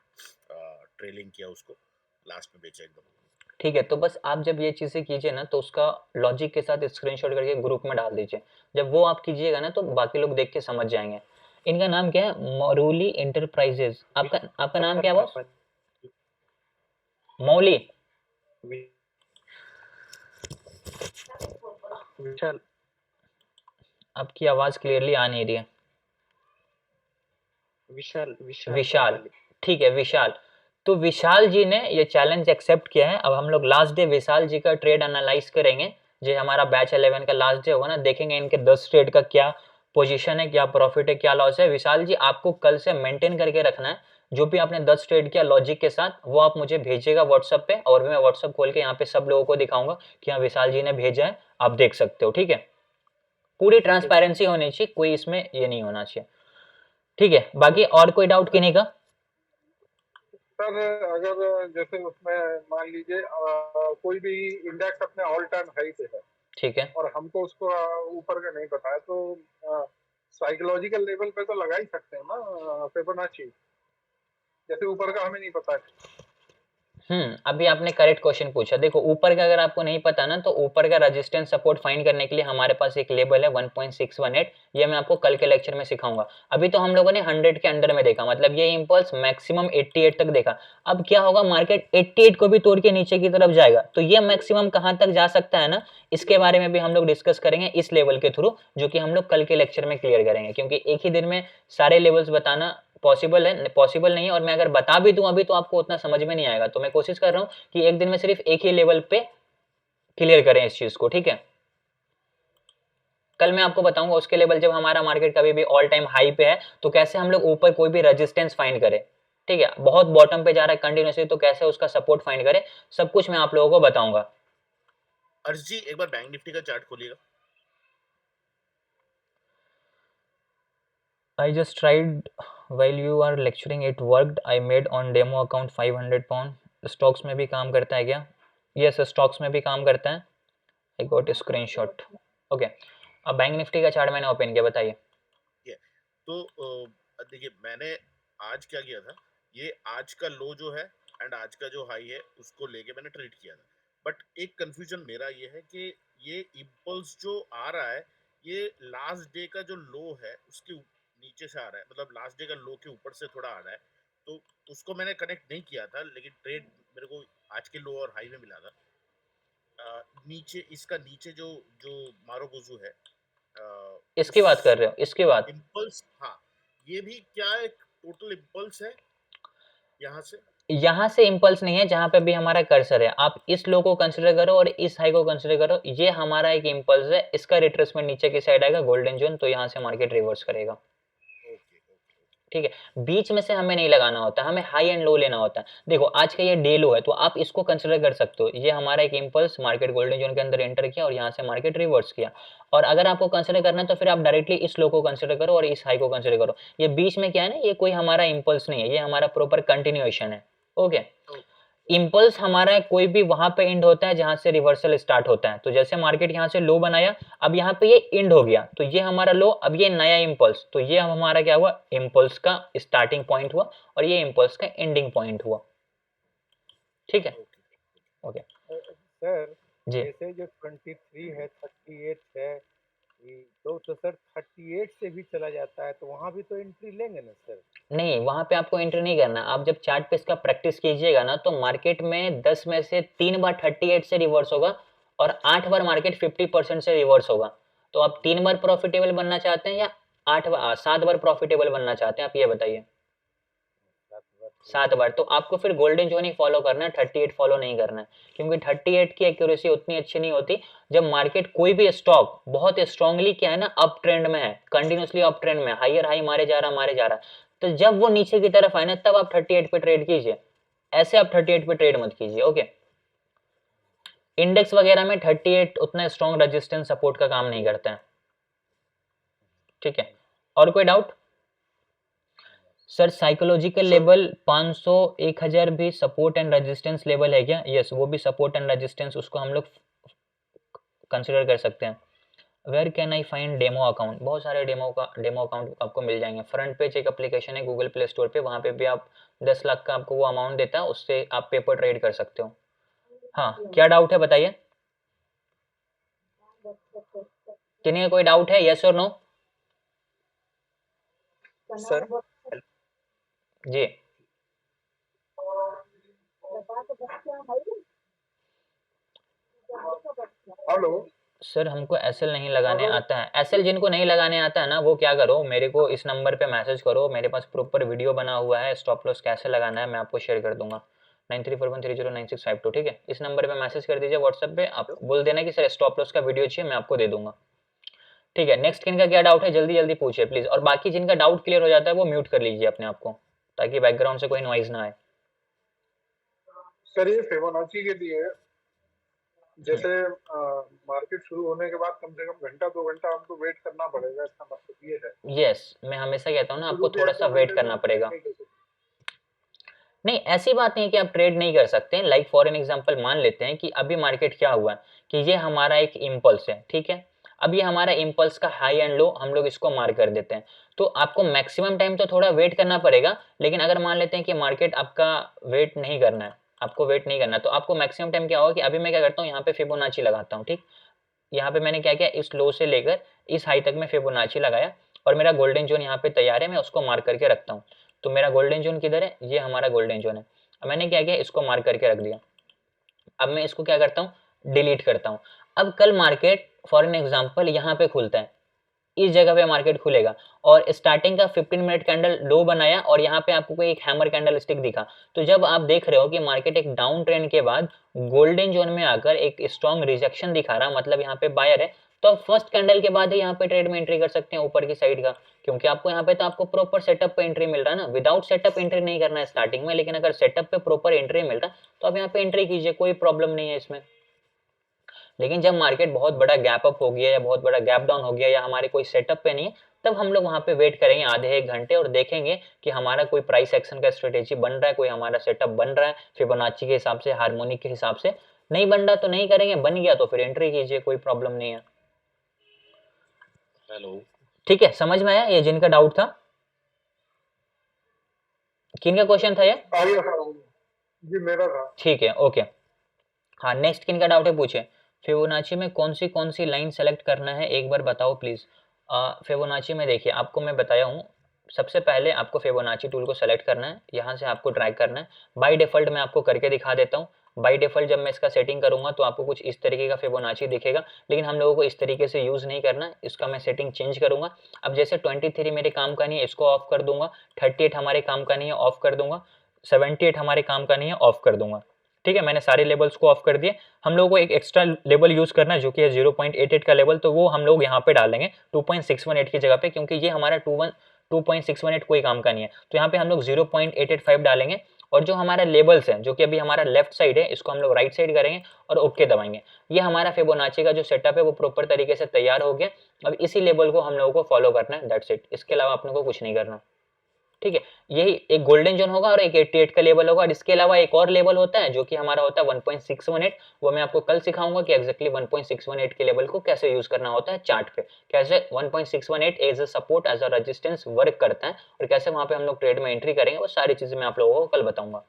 ट्रेलिंग किया उसको, लास्ट में बेचा एकदम। ठीक है, तो बस आप जब ये चीजें कीजिए ना तो उसका लॉजिक के साथ स्क्रीनशॉट करके ग्रुप में डाल दीजिए। जब वो आप कीजिएगा ना तो बाकी लोग देख के समझ जाएंगे। इनका नाम क्या है? मरूली एंटरप्राइजेज। आपका नाम क्या है बॉस? मौली? विशाल। आपकी आवाज क्लियरली आ नहीं रही है। विशाल, ठीक है विशाल। तो विशाल जी ने ये चैलेंज एक्सेप्ट किया है। अब हम लोग लास्ट डे विशाल जी का ट्रेड एनालाइज करेंगे। जो हमारा बैच 11 का लास्ट डे होगा ना, देखेंगे इनके 10 ट्रेड का क्या पोजीशन है, क्या प्रॉफिट है, क्या लॉस है। विशाल जी आपको कल से मेंटेन करके रखना है। जो भी आपने 10 ट्रेड किया लॉजिक के साथ, वो आप मुझे भेजिएगा व्हाट्सएप पे, और भी मैं व्हाट्सएप खोल के यहाँ पे सब लोगों को दिखाऊंगा कि हाँ विशाल जी ने भेजा है, आप देख सकते हो। ठीक है, पूरी ट्रांसपेरेंसी होनी चाहिए, कोई इसमें ये नहीं होना चाहिए। ठीक है, बाकी और कोई डाउट किन्हीं का? सर अगर जैसे उसमें मान लीजिए कोई भी इंडेक्स अपने ऑल टाइम हाई पे है, ठीक है, और हमको उसको ऊपर का नहीं पता है, तो साइकोलॉजिकल लेवल पे तो लगा ही सकते हैं ना फिबोनाची, जैसे ऊपर का हमें नहीं पता है। अभी आपने करेक्ट क्वेश्चन पूछा। देखो ऊपर का अगर आपको नहीं पता ना, तो ऊपर का रेजिस्टेंस सपोर्ट फाइंड करने के लिए हमारे पास एक लेवल है 1.618। ये मैं आपको कल के लेक्चर में सिखाऊंगा। अभी तो हम लोगों ने 100 के अंडर में देखा, मतलब ये इंपल्स मैक्सिमम 88 तक देखा। अब क्या होगा, मार्केट 88 को भी तोड़ के नीचे की तरफ जाएगा, तो ये मैक्सिमम कहां तक जा सकता है ना, इसके बारे में भी हम लोग डिस्कस करेंगे इस लेवल के थ्रू, जो कि हम लोग कल के लेक्चर में क्लियर करेंगे। क्योंकि एक ही दिन में सारे लेवल्स बताना पॉसिबल नहीं है, और मैं अगर बता भी दूं अभी तो आपको उतना समझ में नहीं आएगा। तो मैं कोशिश कर रहा हूं कि एक दिन में सिर्फ एक ही लेवल पे क्लियर करें इस चीज को। ठीक है, कल मैं आपको बताऊंगा उसके लेवल, जब हमारा मार्केट कभी भी ऑल टाइम हाई पे है तो कैसे हम लोग ऊपर कोई भी रेजिस्टेंस फाइंड करें। ठीक है, बहुत बॉटम पे जा रहा है कंटिन्यूसली, तो कैसे उसका सपोर्ट फाइंड करें, सब कुछ मैं आप लोगों को बताऊंगा। अर्ज जी एक बार बैंक निफ्टी का chart खोलिएगा। I just tried while you are lecturing, it worked. I made on demo account 500 pound। Stocks में भी काम करता है क्या? यस, स्टॉक्स में भी काम करता है। I got a screenshot। Okay, अब बैंक निफ्टी का चार्ट मैंने ओपन किया, बताइए। तो देखिए मैंने आज क्या किया था, ये आज का लो जो है एंड आज का जो हाई है उसको लेके मैंने ट्रेड किया था। बट एक कंफ्यूजन मेरा ये है कि ये इम्पल्स जो आ रहा है, ये लास्ट डे का जो लो है उसके नीचे से आ रहा है, मतलब लास्ट डे का लो के ऊपर से थोड़ा आ रहा है, तो उसको मैंने कनेक्ट नहीं किया था, लेकिन ट्रेड मेरे को आज के लो और हाई में मिला था। नीचे इसका नीचे जो जो मारोगुजू है, इसकी बात कर रहे हो? इसकी बात इम्पल्स, हाँ ये भी क्या एक टोटल इम्पल्स है यहाँ से इम्पल्स नहीं है, जहां पे भी हमारा कर्सर है। आप इस लो को कंसिडर करो और इस हाई को कंसिडर करो, ये हमारा एक इम्पल्स है। इसका रिट्रेसमेंट नीचे की साइड आएगा गोल्डन जोन, तो यहाँ से मार्केट रिवर्स करेगा। ठीक है, बीच में से हमें नहीं लगाना होता, हमें हाई एंड लो लेना होता है। देखो आज का ये डे लो है, तो आप इसको कंसिडर कर सकते हो, ये हमारा एक इम्पल्स, मार्केट गोल्डन जोन के अंदर एंटर किया और यहाँ से मार्केट रिवर्स किया। और अगर आपको कंसिडर करना है तो फिर आप डायरेक्टली इस लो को कंसिडर करो और इस हाई को कंसिडर करो। ये बीच में क्या है ना, ये कोई हमारा इम्पल्स नहीं है, ये हमारा प्रॉपर कंटिन्यूएशन है। ओके, इम्पल्स हमारा कोई भी वहां पे एंड होता है जहां से रिवर्सल स्टार्ट होता है। तो जैसे मार्केट यहाँ से लो बनाया, अब यहाँ पे ये एंड हो गया, तो ये हमारा लो, अब ये नया इम्पल्स, तो ये हमारा क्या हुआ, इम्पल्स का स्टार्टिंग पॉइंट हुआ और ये इम्पल्स का एंडिंग पॉइंट हुआ। ठीक है, ओके सर जी। जैसे जो 23 है, 38 है, तो सर 38 से भी चला जाता है तो वहां भी तो एंट्री लेंगे ना सर? नहीं, वहां पे आपको एंट्री नहीं करना। आप जब चार्ट पे इसका प्रैक्टिस कीजिएगा ना, तो मार्केट में 10 में से 3 बार 38 से रिवर्स होगा और 8 बार मार्केट 50% से रिवर्स होगा। तो आप 3 बार प्रॉफिटेबल बनना चाहते हैं या 7 बार प्रॉफिटेबल बनना चाहते हैं, आप ये बताइए। 7 बार। तो आपको फिर गोल्डन जोन ही फॉलो करना है, 38 फॉलो नहीं करना है, क्योंकि 38 की एक्यूरेसी उतनी अच्छी नहीं होती। जब मार्केट कोई भी स्टॉक बहुत स्ट्रांगली क्या है ना, अप ट्रेंड में है, कंटिन्यूसली अप ट्रेंड में, हायर हाई मारे जा रहा, तो जब वो नीचे की तरफ आए ना, तब आप 38 पे ट्रेड कीजिए। ऐसे आप 38 पे ट्रेड मत कीजिए। ओके, इंडेक्स वगैरह में 38 उतना स्ट्रॉन्ग रेजिस्टेंस सपोर्ट का काम नहीं करता है। ठीक है, और कोई डाउट? सर साइकोलॉजिकल लेवल 500 1000 भी सपोर्ट एंड रेजिस्टेंस लेवल है क्या? यस, वो भी सपोर्ट एंड रेजिस्टेंस, उसको हम लोग कंसिडर कर सकते हैं। Where can I find demo account? बहुत सारे डेमो अकाउंट आपको मिल जाएंगे। फ्रंट पेज एक एप्लीकेशन है गूगल प्ले स्टोर पे, वहाँ पे भी आप 10 लाख का आपको वो अमाउंट देता है, उससे आप पेपर ट्रेड कर सकते हो। हाँ, क्या डाउट है बताइए, किन्हीं का कोई डाउट है? यस और नो? सर जी हेलो सर, हमको एसएल नहीं लगाने आता है। एसएल जिनको नहीं लगाने आता है ना, वो क्या करो, मेरे को इस नंबर पे मैसेज करो, मेरे पास प्रॉपर वीडियो बना हुआ है स्टॉप लॉस कैसे लगाना है, मैं आपको शेयर कर दूंगा। 9341309652, ठीक है, इस नंबर पे मैसेज कर दीजिए व्हाट्सएप पे, आप बोल देना कि सर स्टॉप लॉस का वीडियो चाहिए, मैं आपको दे दूंगा। ठीक है, नेक्स्ट किन का क्या डाउट है जल्दी जल्दी पूछिए प्लीज, और बाकी जिनका डाउट क्लियर हो जाता है वो म्यूट कर लीजिए अपने आप को, ताकि बैकग्राउंड से कोई नॉइज ना आए। सर ये फिबोनाची के लिए जैसे मार्केट शुरू होने के बाद कम से कम घंटा 2 घंटा हमको वेट करना पड़ेगा, इसका मतलब ये है? यस, मैं हमेशा कहता हूँ ना, आपको शुरू के थोड़ा सा वेट 1-2 करना घंटे पड़ेगा। नहीं कर सकते। नहीं, ऐसी बात नहीं है कि आप ट्रेड नहीं कर सकते हैं। लाइक फॉर एन एग्जांपल मान लेते हैं कि अभी मार्केट क्या हुआ कि ये हमारा एक इम्पल्स है, ठीक है, अब ये हमारा इम्पल्स का हाई एंड लो हम लोग इसको मार्क कर देते हैं, तो आपको मैक्सिमम टाइम तो थोड़ा वेट करना पड़ेगा। लेकिन अगर मान लेते हैं कि मार्केट आपका वेट नहीं करना है, आपको वेट नहीं करना, तो आपको मैक्सिमम टाइम क्या होगा कि अभी मैं क्या करता हूँ, यहाँ पे फिबोनाची लगाता हूँ, ठीक, यहाँ पे मैंने क्या किया, इस लो से लेकर इस हाई तक में फिबोनाची लगाया, और मेरा गोल्डन जोन यहाँ पे तैयार है, मैं उसको मार्क करके रखता हूँ। तो मेरा गोल्डन जोन किधर है? ये हमारा गोल्डन जोन है। अब मैंने क्या किया, इसको मार्क करके रख दिया। अब मैं इसको क्या करता हूँ, डिलीट करता हूँ। अब कल मार्केट फॉर एन एग्जांपल यहाँ पे खुलता है, इस जगह पे मार्केट खुलेगा, और स्टार्टिंग का 15 मिनट कैंडल लो बनाया, और यहाँ पे आपको कोई एक हैमर कैंडल स्टिक दिखा, तो जब आप देख रहे हो कि मार्केट एक डाउन ट्रेंड के बाद गोल्डन जोन में आकर एक स्ट्रॉन्ग रिजेक्शन दिखा रहा, मतलब यहाँ पे बायर है, तो आप फर्स्ट कैंडल के बाद ही यहाँ पे ट्रेड में एंट्री कर सकते हैं ऊपर की साइड का, क्योंकि आपको यहाँ पे तो आपको प्रॉपर सेटअप पे एंट्री मिल रहा है ना। विदाउट सेटअप एंट्री नहीं करना है स्टार्टिंग में, लेकिन अगर सेटअप पे प्रॉपर एंट्री मिल रहा है तो आप यहाँ पे एंट्री कीजिए, कोई प्रॉब्लम नहीं है इसमें। लेकिन जब मार्केट बहुत बड़ा गैप अप हो गया या बहुत बड़ा गैप डाउन हो गया या हमारे कोई सेटअप पे नहीं है, तब हम लोग वहां पे वेट करेंगे आधे एक घंटे और देखेंगे कि हमारा कोई प्राइस एक्शन का स्ट्रेटेजी बन रहा है, कोई हमारा सेटअप बन रहा है फिबोनाची के हिसाब से, हार्मोनिक के हिसाब से। नहीं बन रहा तो नहीं करेंगे, बन गया तो फिर एंट्री कीजिए, कोई प्रॉब्लम नहीं है। हेलो, ठीक है, समझ में आया ये जिनका डाउट था? किनका क्वेश्चन था ये? जी मेरा था। ठीक है, ओके। हाँ, नेक्स्ट किनका डाउट है पूछे। फिबोनाची में कौन सी लाइन सेलेक्ट करना है एक बार बताओ प्लीज। फिबोनाची में देखिए, आपको मैं बताया हूँ, सबसे पहले आपको फिबोनाची टूल को सेलेक्ट करना है, यहाँ से आपको ड्रैग करना है। बाय डिफॉल्ट मैं आपको करके दिखा देता हूँ। बाय डिफॉल्ट जब मैं इसका सेटिंग करूंगा तो आपको कुछ इस तरीके का फिबोनाची दिखेगा, लेकिन हम लोगों को इस तरीके से यूज नहीं करना, इसका मैं सेटिंग चेंज करूंगा। अब जैसे 23 मेरे काम का नहीं है, इसको ऑफ कर दूंगा। 38 हमारे काम का नहीं है, ऑफ कर दूंगा। 78 हमारे काम का नहीं है, ऑफ कर दूंगा। ठीक है, मैंने सारे लेवल्स को ऑफ कर दिए। हम लोगों को एक एक्स्ट्रा लेवल यूज करना है जो कि है 0.88 का लेवल, तो वो हम लोग यहाँ पे डालेंगे 2.618 की जगह पे, क्योंकि ये हमारा 2.618 कोई काम का नहीं है, तो यहाँ पे हम लोग 0.885 डालेंगे। और जो हमारा लेवल्स है, जो कि अभी हमारा लेफ्ट साइड है, इसको हम लोग राइट साइड करेंगे और ओके दबाएंगे। ये हमारा फिबोनाची का जो सेटअप है वो प्रॉपर तरीके से तैयार हो गया। अब इसी लेवल को हम लोगों को फॉलो करना है, दैट्स इट। इसके अलावा अपने को कुछ नहीं करना। ठीक है, यही एक गोल्डन जोन होगा और एक 88 का लेवल होगा। और इसके अलावा एक और लेवल होता है जो कि हमारा होता है 1.618, वो मैं आपको कल सिखाऊंगा कि एक्जैक्टली 1.618 के लेवल को कैसे यूज करना होता है चार्ट पे, कैसे 1.618 as a support as a resistance work करता है, और कैसे वहां पे हम लोग ट्रेड में एंट्री करेंगे, वो सारी चीजें मैं आप लोगों को कल बताऊंगा।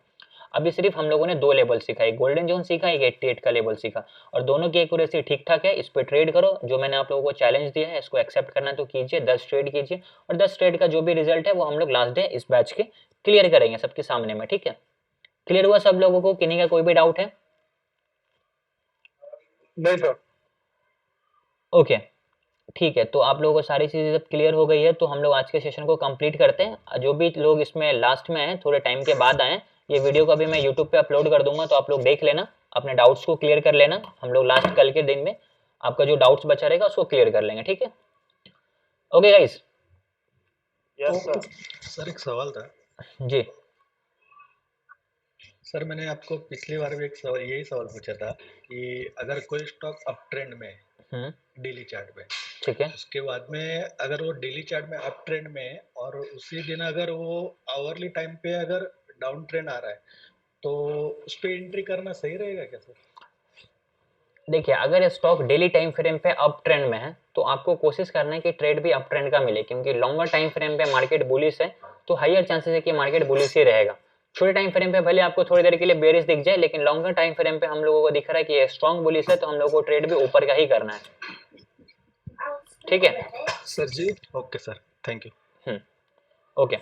अभी सिर्फ हम लोगों ने 2 लेवल सीखा, एक गोल्डन जोन सीखा, एक 88 का लेवल सीखा, और दोनों की एक्यूरेसी ठीक ठाक है। इस पे ट्रेड करो, जो मैंने आप लोगों को चैलेंज दिया है इसको एक्सेप्ट करना तो कीजिए, 10 ट्रेड कीजिए, और 10 ट्रेड का जो भी रिजल्ट है वो हम लोग लास्ट डे इस बैच के क्लियर करेंगे सबके सामने में। ठीक है, क्लियर हुआ सब लोगों को? किन्हीं का कोई भी डाउट है? नहीं सर। ओके, ठीक है, तो आप लोगों को सारी चीजें जब क्लियर हो गई है तो हम लोग आज के सेशन को कंप्लीट करते हैं। जो भी लोग इसमें लास्ट में आए, थोड़े टाइम के बाद आए, ये वीडियो को अभी मैं यूट्यूब पे अपलोड कर दूंगा, तो आप लोग देख लेना, अपने डाउट्स को क्लियर कर लेना। हम लोग लास्ट कल के दिन में आपका जो डाउट्स बचा रहेगा उसको क्लियर कर लेंगे। ठीक है, okay guys? Yes sir. Sir एक सवाल था जी सर, मैंने आपको पिछली बार भी एक सवाल, यही सवाल पूछा था कि अगर कोई स्टॉक अप ट्रेंड में डेली चार्ट पे। ठीक है। उसके बाद में अगर वो डेली चार्ट में अप ट्रेंड में है और उसी दिन अगर वो आवरली टाइम पे अगर डाउन ट्रेंड आ रहा है तो उस पे एंट्री करना सही रहेगा क्या सर? देखिए, अगर स्टॉक डेली टाइम फ्रेम पे अप ट्रेंड में है तो आपको कोशिश करना है कि ट्रेड भी अप ट्रेंड का मिले, क्योंकि लॉन्गर टाइम फ्रेम पे मार्केट बुलिश है तो हाईयर चांसेस है कि मार्केट बुलिश ही रहेगा। छोटे टाइम फ्रेम पे भले आपको थोड़ी देर के लिए बेरिश दिख जाए, लेकिन लॉन्गर टाइम फ्रेम पे हम लोगों को दिख रहा है कि ये स्ट्रॉन्ग बुलिश है, तो हम लोगों को ट्रेड भी ऊपर का ही करना है। ठीक है sir ji, okay sir, thank you. Okay,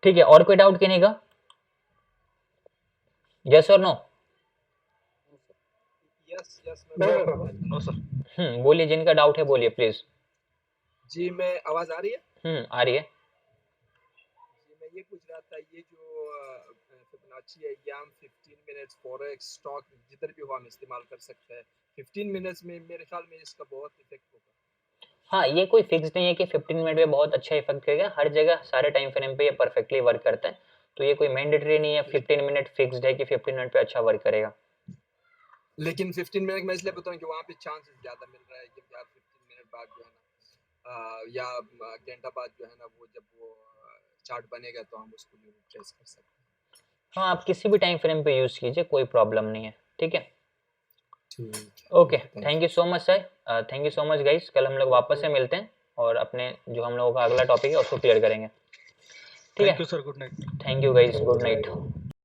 ठीक है। और कोई डाउट किन्हीं का? यस और नो? Yes no sir. बोलिए, जिनका डाउट है बोलिए प्लीज। जी, मैं आवाज आ रही है? आ रही है। जी, मैं ये पूछ रहा था, ये जो फिबोनाची है, ये हम 15 मिनट्स फॉरेक्स स्टॉक जिधर भी हो हम इस्तेमाल कर सकते हैं। 15 मिनट्स में मेरे ख्याल में इसका बहुत इफेक्ट होगा। हाँ, ये कोई फिक्स नहीं है कि 15 मिनट में बहुत अच्छा इफेक्ट करेगा। हर जगह सारे टाइम फ्रेम पे ये परफेक्टली वर्क करता है, तो ये कोई मैंडेटरी नहीं है 15 मिनट फिक्स्ड है कि 15 मिनट पे अच्छा वर्क करेगा। लेकिन 15 मिनट में इसलिए बताऊं कि वहाँ पे चांसेस ज्यादा मिल रहा है कि यार 15 मिनट बाद जो है ना या घंटा बाद जो है ना वो जब वो चार्ट बनेगा तो हम उसको जो ट्रेस कर सकते हैं। हाँ, आप किसी भी टाइम फ्रेम पे यूज कीजिए, कोई प्रॉब्लम नहीं है। ठीक है, okay, thank you so much sir, thank you so much guys. कल हम लोग वापस से मिलते हैं और अपने जो हम लोगों का अगला टॉपिक है उसको क्लियर करेंगे। ठीक है, thank you sir, good night. Thank you guys, good night.